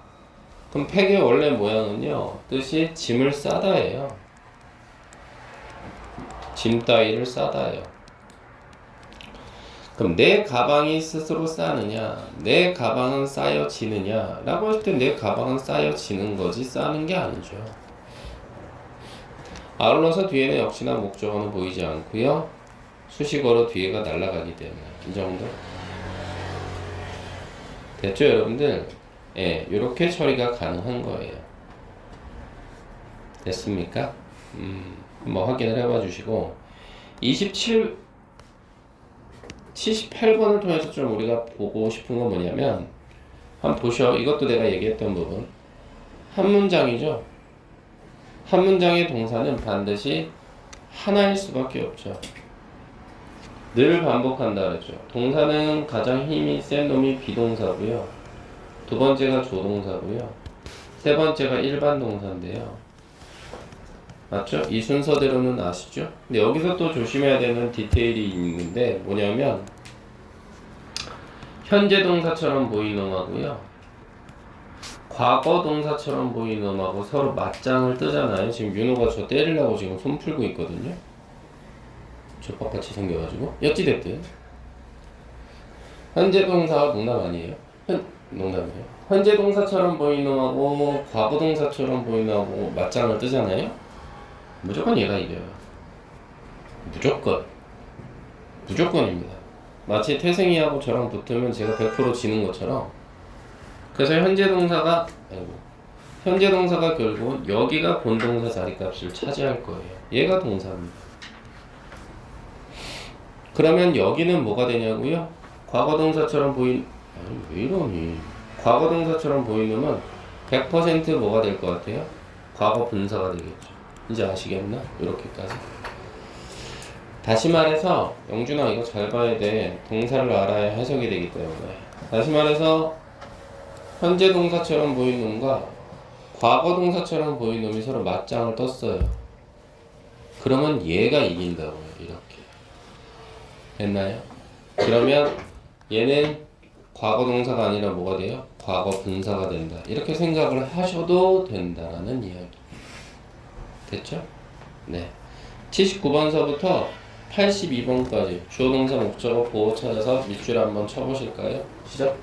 그럼 팩의 원래 모양은요, 뜻이 짐을 싸다예요. 짐 따위를 싸다예요. 그럼 내 가방이 스스로 싸느냐, 내 가방은 쌓여지느냐 라고 했을 때 내 가방은 쌓여지는 거지 싸는 게 아니죠. 아울러서 뒤에는 역시나 목적어는 보이지 않고요, 수식어로 뒤에가 날아가기 때문에 이 정도 됐죠, 여러분들? 예, 이렇게 처리가 가능한 거예요. 됐습니까? 한번 확인을 해봐 주시고 78번을 통해서 좀 우리가 보고 싶은 건 뭐냐면, 한번 보셔. 이것도 내가 얘기했던 부분. 한 문장이죠. 한 문장의 동사는 반드시 하나일 수밖에 없죠. 늘 반복한다 그랬죠. 동사는 가장 힘이 센 놈이 비동사고요. 두 번째가 조동사고요. 세 번째가 일반 동사인데요. 맞죠? 이 순서대로는 아시죠? 근데 여기서 또 조심해야 되는 디테일이 있는데 뭐냐면, 현재 동사처럼 보이는 놈하고요, 과거 동사처럼 보이는 놈하고 서로 맞짱을 뜨잖아요. 지금 윤호가 저 때리려고 지금 손 풀고 있거든요. 족밥같이 생겨가지고. 어찌됐든 현재 동사가 농담 아니에요. 농담이에요. 현재 동사처럼 보이는 놈하고 과거 동사처럼 보이는 놈하고 맞짱을 뜨잖아요. 무조건 얘가 이겨요. 무조건입니다. 마치 태생이하고 저랑 붙으면 제가 100% 지는 것처럼. 그래서 현재 동사가 결국은 여기가 본동사 자리값을 차지할 거예요. 얘가 동사입니다. 그러면 여기는 뭐가 되냐고요? 과거 동사처럼 왜 이러니? 과거 동사처럼 보이면 100% 뭐가 될 것 같아요? 과거 분사가 되겠죠. 이제 아시겠나? 이렇게까지. 다시 말해서 영준아, 이거 잘 봐야 돼. 동사를 알아야 해석이 되기 때문에. 다시 말해서 현재 동사처럼 보이는 놈과 과거 동사처럼 보이는 놈이 서로 맞짱을 떴어요. 그러면 얘가 이긴다고요. 이렇게 됐나요? 그러면 얘는 과거 동사가 아니라 뭐가 돼요? 과거 분사가 된다. 이렇게 생각을 하셔도 된다라는 이야기. 됐죠? 네. 79번서부터 82번까지 주어 동사 목적어 보호 찾아서 밑줄 한번 쳐보실까요? 시작.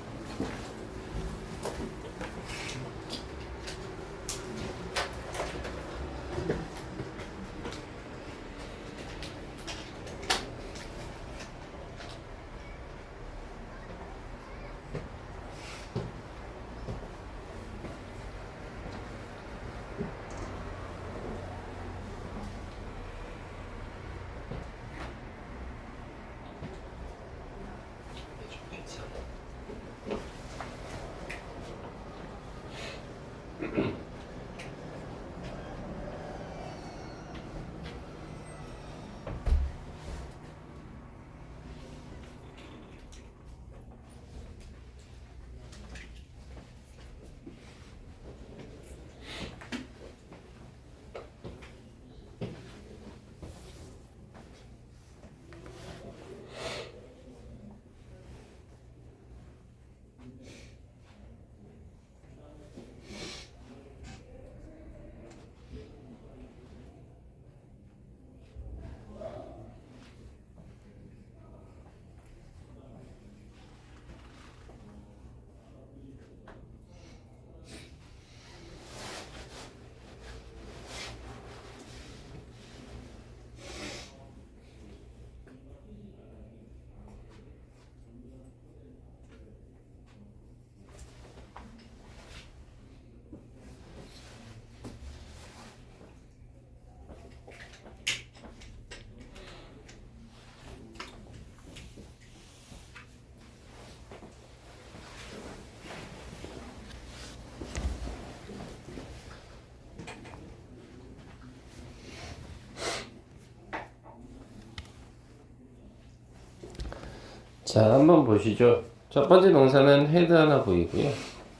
자, 한번 보시죠. 첫 번째 동사는 헤드 하나 보이고요.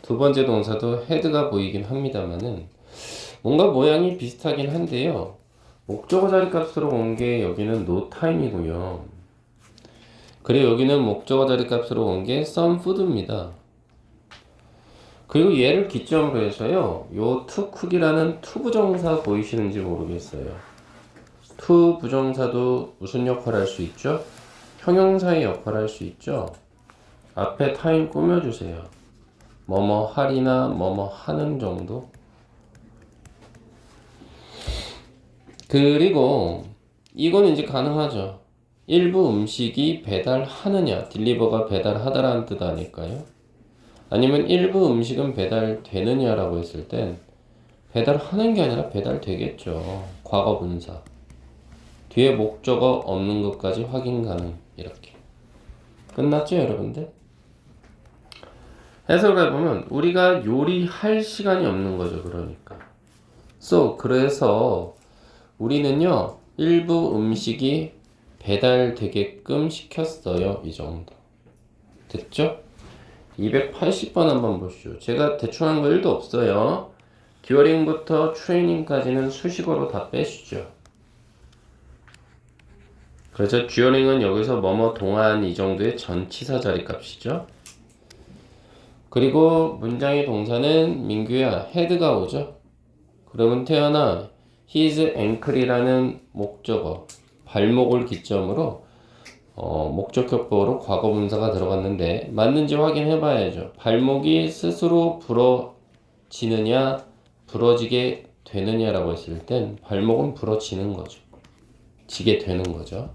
두 번째 동사도 헤드가 보이긴 합니다만은 뭔가 모양이 비슷하긴 한데요. 목적어 자리 값으로 온 게 여기는 no time이고요. 그리고 여기는 목적어 자리 값으로 온 게 some food입니다. 그리고 얘를 기점으로 해서요. 요 to cook이라는 to 부정사 보이시는지 모르겠어요. to 부정사도 무슨 역할을 할 수 있죠? 형용사의 역할을 할 수 있죠. 앞에 타임 꾸며주세요. 뭐뭐 할이나 뭐뭐 하는 정도. 그리고 이건 이제 가능하죠. 일부 음식이 배달하느냐, 딜리버가 배달하다라는 뜻 아닐까요? 아니면 일부 음식은 배달되느냐라고 했을 땐 배달하는 게 아니라 배달되겠죠. 과거 분사. 뒤에 목적어 없는 것까지 확인 가능. 이렇게 끝났죠, 여러분들? 해석을 해보면 우리가 요리할 시간이 없는 거죠. 그러니까 그래서 우리는요 일부 음식이 배달되게끔 시켰어요. 이 정도 됐죠? 280번 한번 보시죠. 제가 대충 한 거 1도 없어요. 듀어링부터 트레이닝까지는 수식어로 다 빼시죠. 그래서 듀어링은 여기서 뭐뭐 동안 이 정도의 전치사 자리 값이죠. 그리고 문장의 동사는 민규야 헤드가 오죠. 그러면 태연아 his ankle이라는 목적어 발목을 기점으로 목적격보로 과거 분사가 들어갔는데 맞는지 확인해 봐야죠. 발목이 스스로 부러지느냐 부러지게 되느냐라고 했을 땐 발목은 부러지는 거죠. 지게 되는 거죠.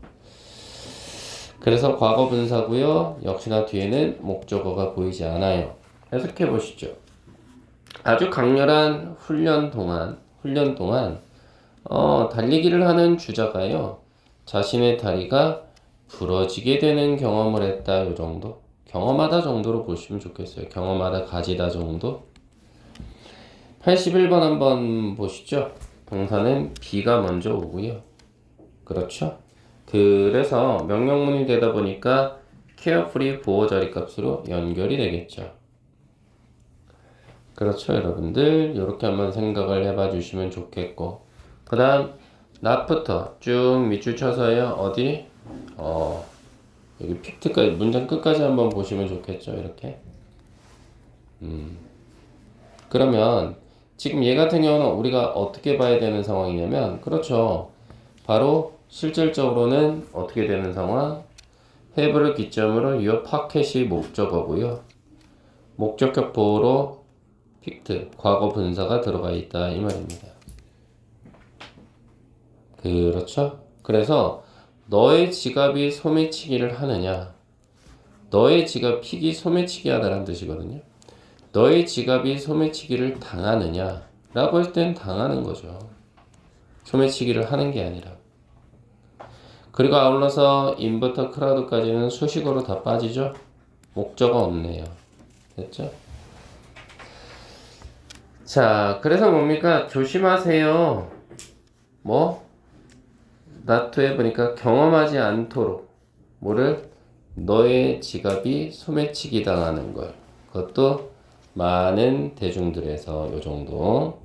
그래서 과거 분사고요. 역시나 뒤에는 목적어가 보이지 않아요. 해석해 보시죠. 아주 강렬한 훈련 동안 달리기를 하는 주자가요. 자신의 다리가 부러지게 되는 경험을 했다. 요 정도. 경험하다 정도로 보시면 좋겠어요. 경험하다 가지다 정도. 81번 한번 보시죠. 동사는 be가 먼저 오고요. 그렇죠? 그래서 명령문이 되다 보니까 carefully 보호 자리 값으로 연결이 되겠죠. 그렇죠, 여러분들? 이렇게 한번 생각을 해봐 주시면 좋겠고, 그 다음 not부터 쭉 밑줄 쳐서요. 어디? 여기 픽트까지 문장 끝까지 한번 보시면 좋겠죠. 이렇게. 그러면 지금 얘 같은 경우는 우리가 어떻게 봐야 되는 상황이냐면 그렇죠. 바로 실질적으로는 어떻게 되는 상황? have를 기점으로 이 파켓이 목적어고요. 목적격 보호로 picked 과거 분사가 들어가 있다 이 말입니다. 그렇죠? 그래서 너의 지갑이 소매치기를 하느냐? 너의 지갑 픽이 소매치기 하다라는 뜻이거든요. 너의 지갑이 소매치기를 당하느냐? 라고 할 땐 당하는 거죠. 소매치기를 하는 게 아니라. 그리고 아울러서 인부터 크라우드까지는 수식어로 다 빠지죠? 목적어 없네요. 됐죠? 자, 그래서 뭡니까? 조심하세요. 뭐? not to 해보니까 경험하지 않도록 뭐를? 너의 지갑이 소매치기 당하는 걸. 그것도 많은 대중들에서 요 정도.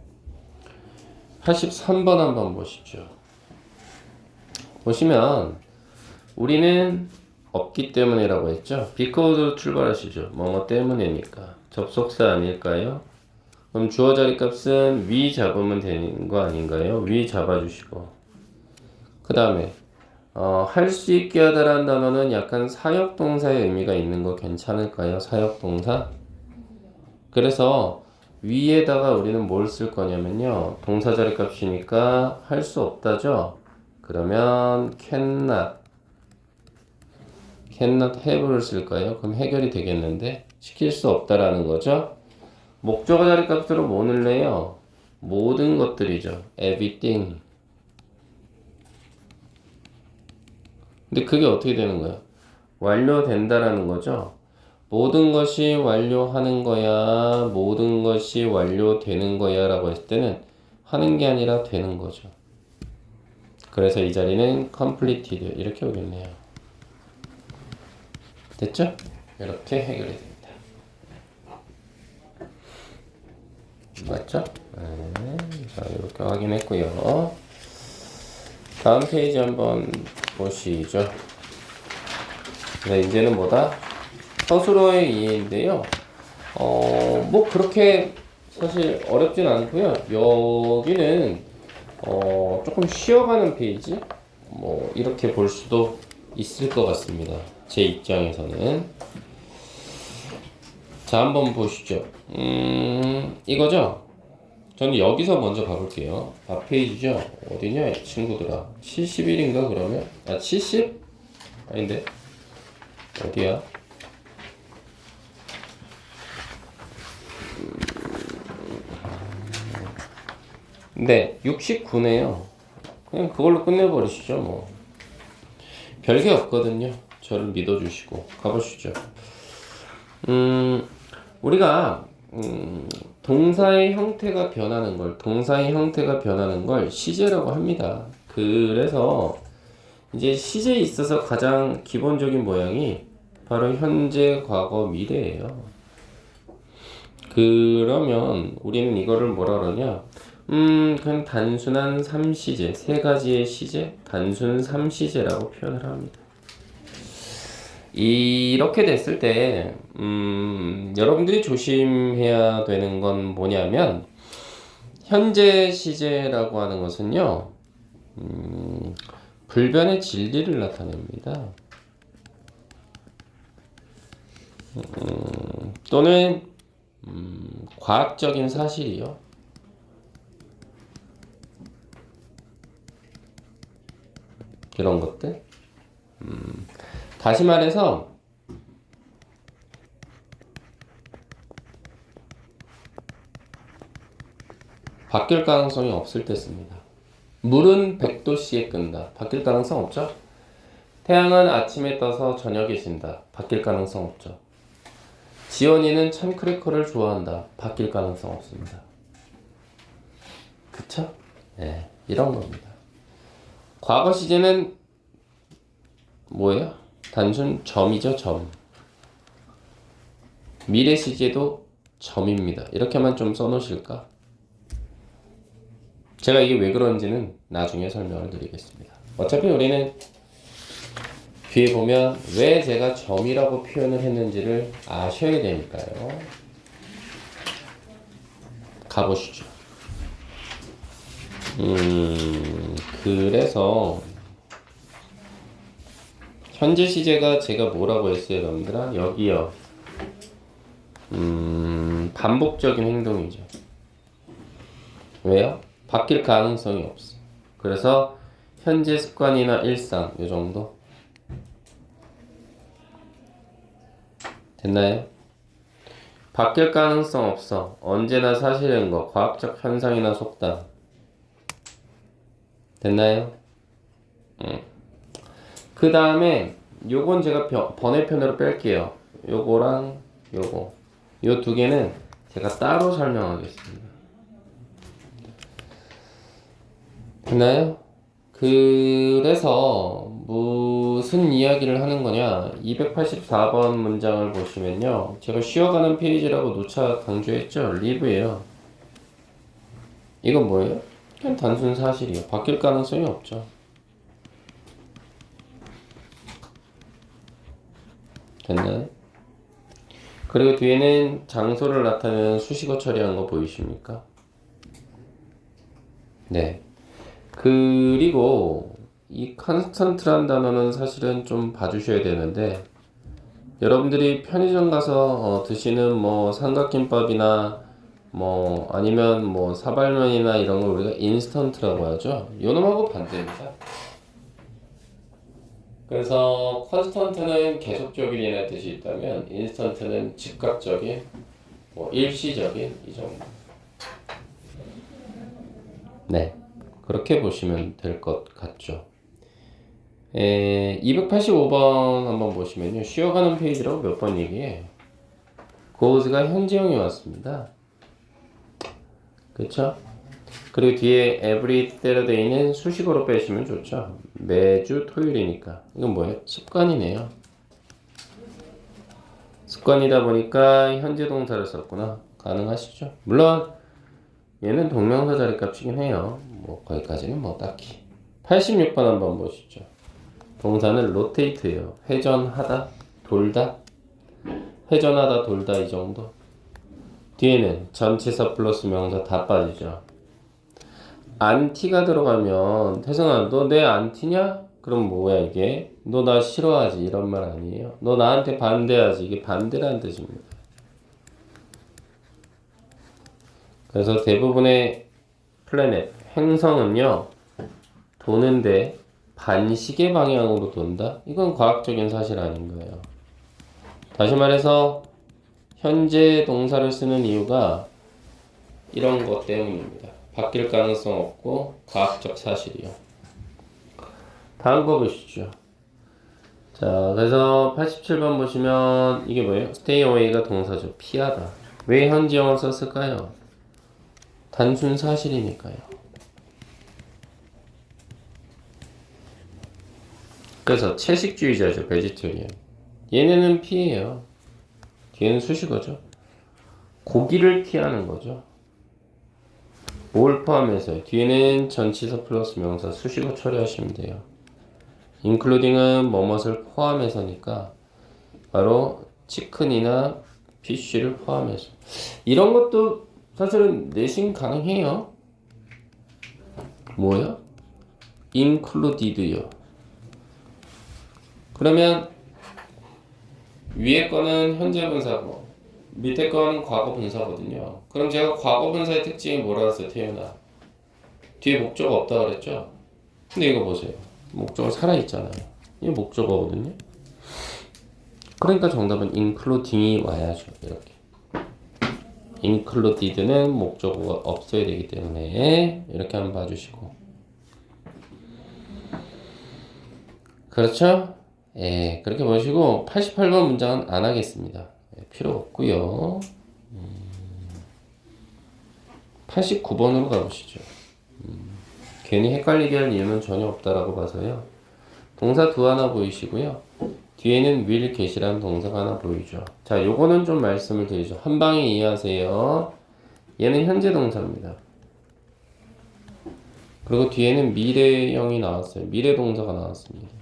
83번 한번 보십시오. 보시면 우리는 없기 때문이라고 했죠. because 출발하시죠. 뭐뭐 때문이니까. 접속사 아닐까요? 그럼 주어 자리 값은 위 잡으면 되는 거 아닌가요? 위 잡아주시고 그 다음에 할 수 있게 하다라는 단어는 약간 사역동사의 의미가 있는 거 괜찮을까요? 사역동사? 그래서 위에다가 우리는 뭘 쓸 거냐면요. 동사 자리 값이니까 할 수 없다죠? 그러면 cannot have를 쓸까요? 그럼 해결이 되겠는데 시킬 수 없다라는 거죠. 목적어 자리 값으로 뭐 넣을래요? 모든 것들이죠. everything. 근데 그게 어떻게 되는 거야? 완료된다라는 거죠. 모든 것이 완료하는 거야, 모든 것이 완료되는 거야 라고 했을 때는 하는 게 아니라 되는 거죠. 그래서 이 자리는 completed 이렇게 오겠네요. 됐죠? 이렇게 해결이 됩니다. 맞죠? 네. 자, 이렇게 확인했고요. 다음 페이지 한번 보시죠. 네, 이제는 뭐다? 서술어의 이해인데요. 뭐 그렇게 사실 어렵진 않고요. 여기는 조금 쉬어가는 페이지? 뭐 이렇게 볼 수도 있을 것 같습니다. 제 입장에서는. 자, 한번 보시죠. 이거죠? 저는 여기서 먼저 가볼게요. 앞 페이지죠? 어디냐, 이 친구들아? 71인가, 그러면? 아, 70? 아닌데? 어디야? 네, 69네요. 그냥 그걸로 끝내버리시죠, 뭐. 별게 없거든요. 저를 믿어주시고. 가보시죠. 우리가, 동사의 형태가 변하는 걸 시제라고 합니다. 그래서 이제 시제에 있어서 가장 기본적인 모양이 바로 현재, 과거, 미래예요. 그러면 우리는 이거를 뭐라 그러냐? 그냥 단순한 3시제, 세 가지의 시제, 단순 3시제라고 표현을 합니다. 이렇게 됐을 때 여러분들이 조심해야 되는 건 뭐냐면 현재 시제라고 하는 것은요 불변의 진리를 나타냅니다. 또는 과학적인 사실이요. 이런 것들. 다시 말해서 바뀔 가능성이 없을 때 씁니다. 물은 100도씨에 끈다. 바뀔 가능성 없죠? 태양은 아침에 떠서 저녁에 진다. 바뀔 가능성 없죠. 지원이는 참크래커를 좋아한다. 바뀔 가능성 없습니다. 그쵸? 네, 이런 겁니다. 과거 시제는 뭐예요? 단순 점이죠, 점. 미래 시제도 점입니다. 이렇게만 좀 써놓으실까? 제가 이게 왜 그런지는 나중에 설명을 드리겠습니다. 어차피 우리는 뒤에 보면 왜 제가 점이라고 표현을 했는지를 아셔야 되니까요. 가보시죠. 그래서 현재 시제가 제가 뭐라고 했어요, 여러분들아? 여기요. 반복적인 행동이죠. 왜요? 바뀔 가능성이 없어. 그래서 현재 습관이나 일상 요 정도 됐나요? 바뀔 가능성 없어. 언제나 사실인 거. 과학적 현상이나 속담 됐나요? 그 다음에 요건 제가 번외편으로 뺄게요. 요거랑 요거 요 두 개는 제가 따로 설명하겠습니다. 됐나요? 그래서 무슨 이야기를 하는 거냐? 284번 문장을 보시면요. 제가 쉬어가는 페이지라고 누차 강조했죠? 리브예요. 이건 뭐예요? 그냥 단순 사실이에요. 바뀔 가능성이 없죠. 됐나요? 그리고 뒤에는 장소를 나타내는 수식어 처리한 거 보이십니까? 네. 그리고 이 컨스턴트란 단어는 사실은 좀 봐주셔야 되는데 여러분들이 편의점 가서 드시는 뭐 삼각김밥이나 뭐 아니면 뭐 사발면이나 이런 걸 우리가 인스턴트라고 하죠. 요놈하고 반대입니다. 그래서 컨스턴트는 계속적인이라는 뜻이 있다면 인스턴트는 즉각적인 뭐 일시적인 이 정도. 네. 그렇게 보시면 될 것 같죠. 285번 한번 보시면요. 쉬어가는 페이지라고 몇 번 얘기해. goes가 현재형이 왔습니다. 그쵸? 그리고 뒤에 every Saturday는 수식어로 빼시면 좋죠. 매주 토요일이니까. 이건 뭐예요? 습관이네요. 습관이다 보니까 현재 동사를 썼구나. 가능하시죠? 물론 얘는 동명사 자리값이긴 해요. 뭐 거기까지는 뭐 딱히. 86번 한번 보시죠. 동사는 rotate예요. 회전하다, 돌다. 회전하다, 돌다 이 정도. 뒤에는 전치사 플러스 명사 다 빠지죠. 안티가 들어가면 태성아 너 내 안티냐? 그럼 뭐야 이게? 너 나 싫어하지 이런 말 아니에요? 너 나한테 반대하지 이게 반대라는 뜻입니다. 그래서 대부분의 플래닛 행성은요 도는데 반시계 방향으로 돈다? 이건 과학적인 사실 아닌 거예요. 다시 말해서 현재 동사를 쓰는 이유가 이런 것 때문입니다. 바뀔 가능성 없고 과학적 사실이요. 다음 거 보시죠. 자, 그래서 87번 보시면 이게 뭐예요? stay away가 동사죠. 피하다. 왜 현지형을 썼을까요? 단순 사실이니까요. 그래서 채식주의자죠. 베지테리언. 얘네는 피해요. 뒤에는 수식어죠. 고기를 피하는 거죠. 뭘 포함해서요? 뒤에는 전치사 플러스 명사 수식어 처리하시면 돼요. including은 뭐뭇을 포함해서니까 바로 치킨이나 피쉬를 포함해서 이런 것도 사실은 내신 가능해요. 뭐요? included요. 그러면 위에 거는 현재 분사고 밑에 거는 과거 분사거든요. 그럼 제가 과거 분사의 특징이 뭐라고 했어요, 태윤아? 뒤에 목적어 없다 그랬죠? 근데 이거 보세요. 목적어 살아있잖아요. 이게 목적어거든요. 그러니까 정답은 including이 와야죠. 이렇게. included는 목적어가 없어야 되기 때문에 이렇게 한번 봐주시고. 그렇죠? 예, 그렇게 보시고 88번 문장은 안 하겠습니다. 필요 없고요. 89번으로 가보시죠. 괜히 헷갈리게 할 이유는 전혀 없다라고 봐서요. 동사 두 하나 보이시고요. 뒤에는 will get이라는 동사가 하나 보이죠. 자, 요거는 좀 말씀을 드리죠. 한 방에 이해하세요. 얘는 현재 동사입니다. 그리고 뒤에는 미래형이 나왔어요. 미래 동사가 나왔습니다.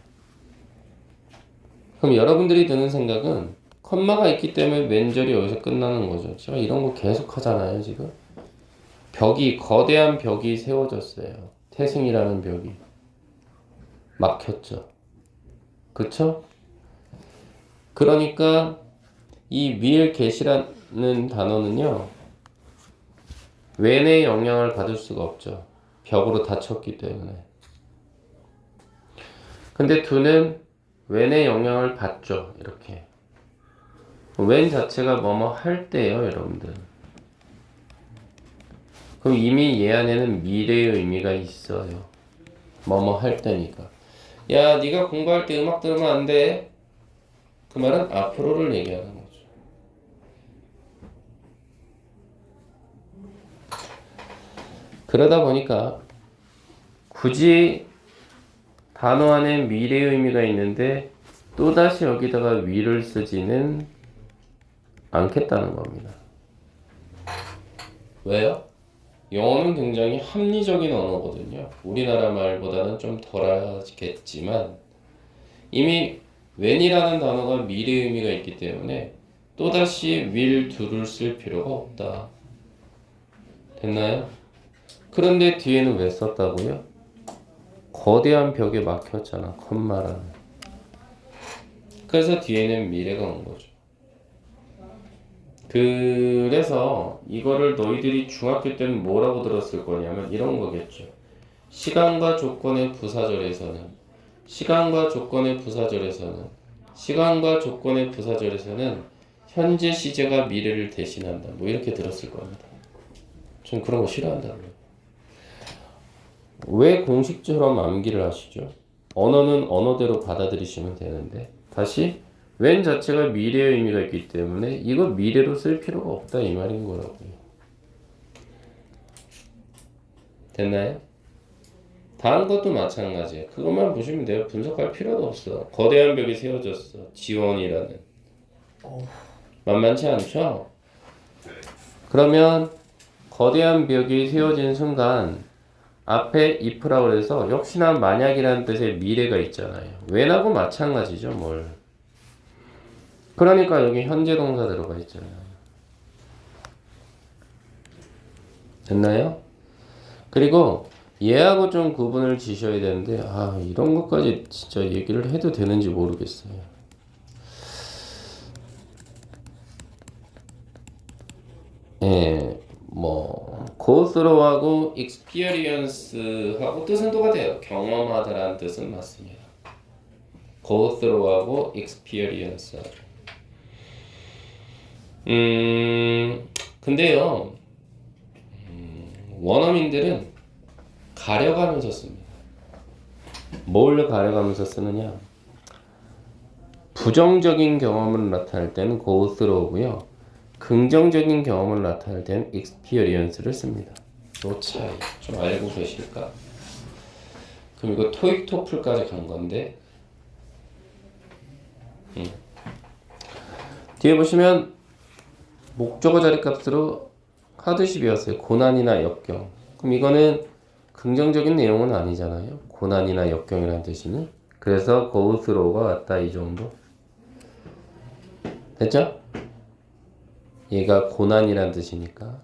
그럼 여러분들이 드는 생각은 컴마가 있기 때문에 맨절이 여기서 끝나는 거죠. 제가 이런 거 계속 하잖아요, 지금. 거대한 벽이 세워졌어요. 태생이라는 벽이. 막혔죠. 그쵸? 그러니까 이 will get이라는 단어는요. when의 영향을 받을 수가 없죠. 벽으로 닫혔기 때문에. 근데 do는 when의 영향을 받죠. 이렇게. when 자체가 뭐뭐 할 때예요, 여러분들. 그럼 이미 얘 안에는 미래의 의미가 있어요. 뭐뭐 할 때니까. 야, 네가 공부할 때 음악 들으면 안 돼. 그 말은 앞으로를 얘기하는 거죠. 그러다 보니까 굳이 단어 안에 미래의 의미가 있는데 또다시 여기다가 will을 쓰지는 않겠다는 겁니다. 왜요? 영어는 굉장히 합리적인 언어거든요. 우리나라 말보다는 좀 덜하겠지만 이미 when이라는 단어가 미래의 의미가 있기 때문에 또다시 will, do를 쓸 필요가 없다. 됐나요? 그런데 뒤에는 왜 썼다고요? 거대한 벽에 막혔잖아, 컴마라는. 그래서 뒤에는 미래가 온 거죠. 그래서 이거를 너희들이 중학교 때는 뭐라고 들었을 거냐면 이런 거겠죠. 시간과 조건의 부사절에서는 현재 시제가 미래를 대신한다. 뭐 이렇게 들었을 겁니다. 전 그런 거 싫어한다고요. 왜 공식처럼 암기를 하시죠? 언어는 언어대로 받아들이시면 되는데 다시 when 자체가 미래의 의미가 있기 때문에 이거 미래로 쓸 필요가 없다 이 말인 거라고요. 됐나요? 다음 것도 마찬가지예요. 그것만 보시면 돼요. 분석할 필요도 없어. 거대한 벽이 세워졌어. 지원이라는. 만만치 않죠? 그러면 거대한 벽이 세워진 순간 앞에 if라고 해서 역시나 만약이라는 뜻의 미래가 있잖아요. when하고 마찬가지죠, 뭘. 그러니까 여기 현재 동사 들어가 있잖아요. 됐나요? 그리고 얘하고 좀 구분을 지셔야 되는데 이런 것까지 진짜 얘기를 해도 되는지 모르겠어요. 예, 뭐 go through하고 experience하고 뜻은 똑같아요. 경험하다라는 뜻은 맞습니다. go through하고 experience. 근데요, 원어민들은 가려가면서 씁니다. 뭘 가려가면서 쓰느냐? 부정적인 경험을 나타낼 때는 go through고요. 긍정적인 경험을 나타낼 때는 experience를 씁니다. 요 차이 좀 알고 계실까? 그럼 이거 토익 토플까지 간 건데 뒤에 보시면 목적어 자리 값으로 하듯이 배웠어요. 고난이나 역경. 그럼 이거는 긍정적인 내용은 아니잖아요. 고난이나 역경이라는 뜻이는. 그래서 go through가 왔다 이 정도. 됐죠? 얘가 고난이란 뜻이니까.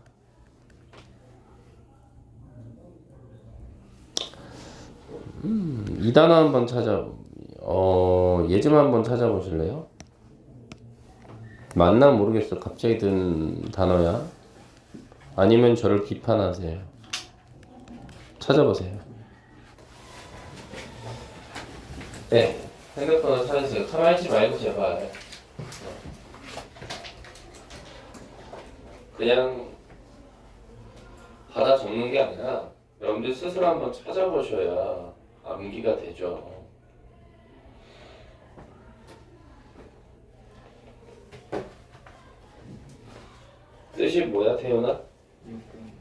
이 단어 한번 얘 좀 한번 찾아보실래요? 맞나 모르겠어. 갑자기 든 단어야. 아니면 저를 비판하세요. 찾아보세요. 네, 핸드폰을 찾으세요. 가만히 있지 말고 제발. 그냥 받아 적는 게 아니라 여러분들 스스로 한번 찾아보셔야 암기가 되죠. 뜻이 뭐야, 태훈아?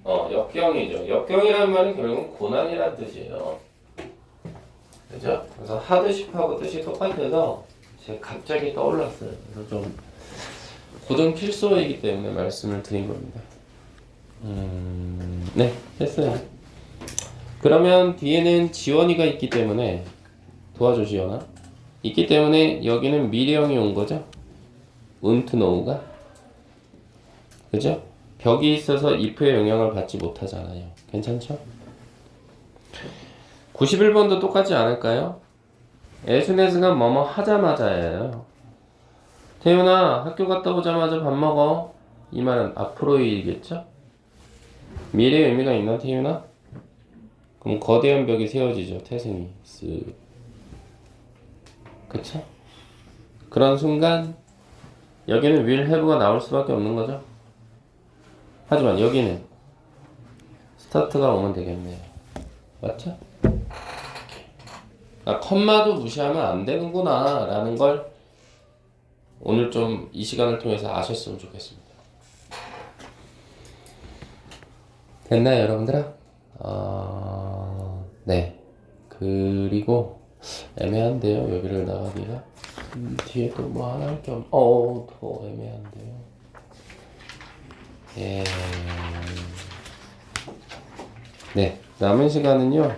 역경이죠. 역경이라는 말은 결국은 고난이라는 뜻이에요. 그죠? 그래서 하드십하고 뜻이 똑같아서 제가 갑자기 떠올랐어요. 그래서 좀 고등 필수어이기 때문에 말씀을 드린 겁니다. 네, 됐어요. 그러면 뒤에는 지원이가 있기 때문에 도와줘, 지원아. 있기 때문에 여기는 미래형이 온 거죠. won't know가. 그죠? 벽이 있어서 if의 영향을 받지 못하잖아요. 괜찮죠? 91번도 똑같지 않을까요? as soon as가 뭐뭐 하자마자예요. 태윤아, 학교 갔다 오자마자 밥 먹어. 이 말은 앞으로의 일이겠죠? 미래의 의미가 있나, 태윤아? 그럼 거대한 벽이 세워지죠, 태승이. 쓱. 그쵸? 그런 순간 여기는 will have가 나올 수밖에 없는 거죠. 하지만 여기는 스타트가 오면 되겠네요. 맞죠? 아, 컴마도 무시하면 안 되는구나 라는 걸 오늘 좀 이 시간을 통해서 아셨으면 좋겠습니다. 됐나요, 여러분들아? 네. 그리고 애매한데요, 여기를 나가기가. 뒤에 또 뭐 하나 할 게 더 애매한데요. 예. 네. 남은 시간은요,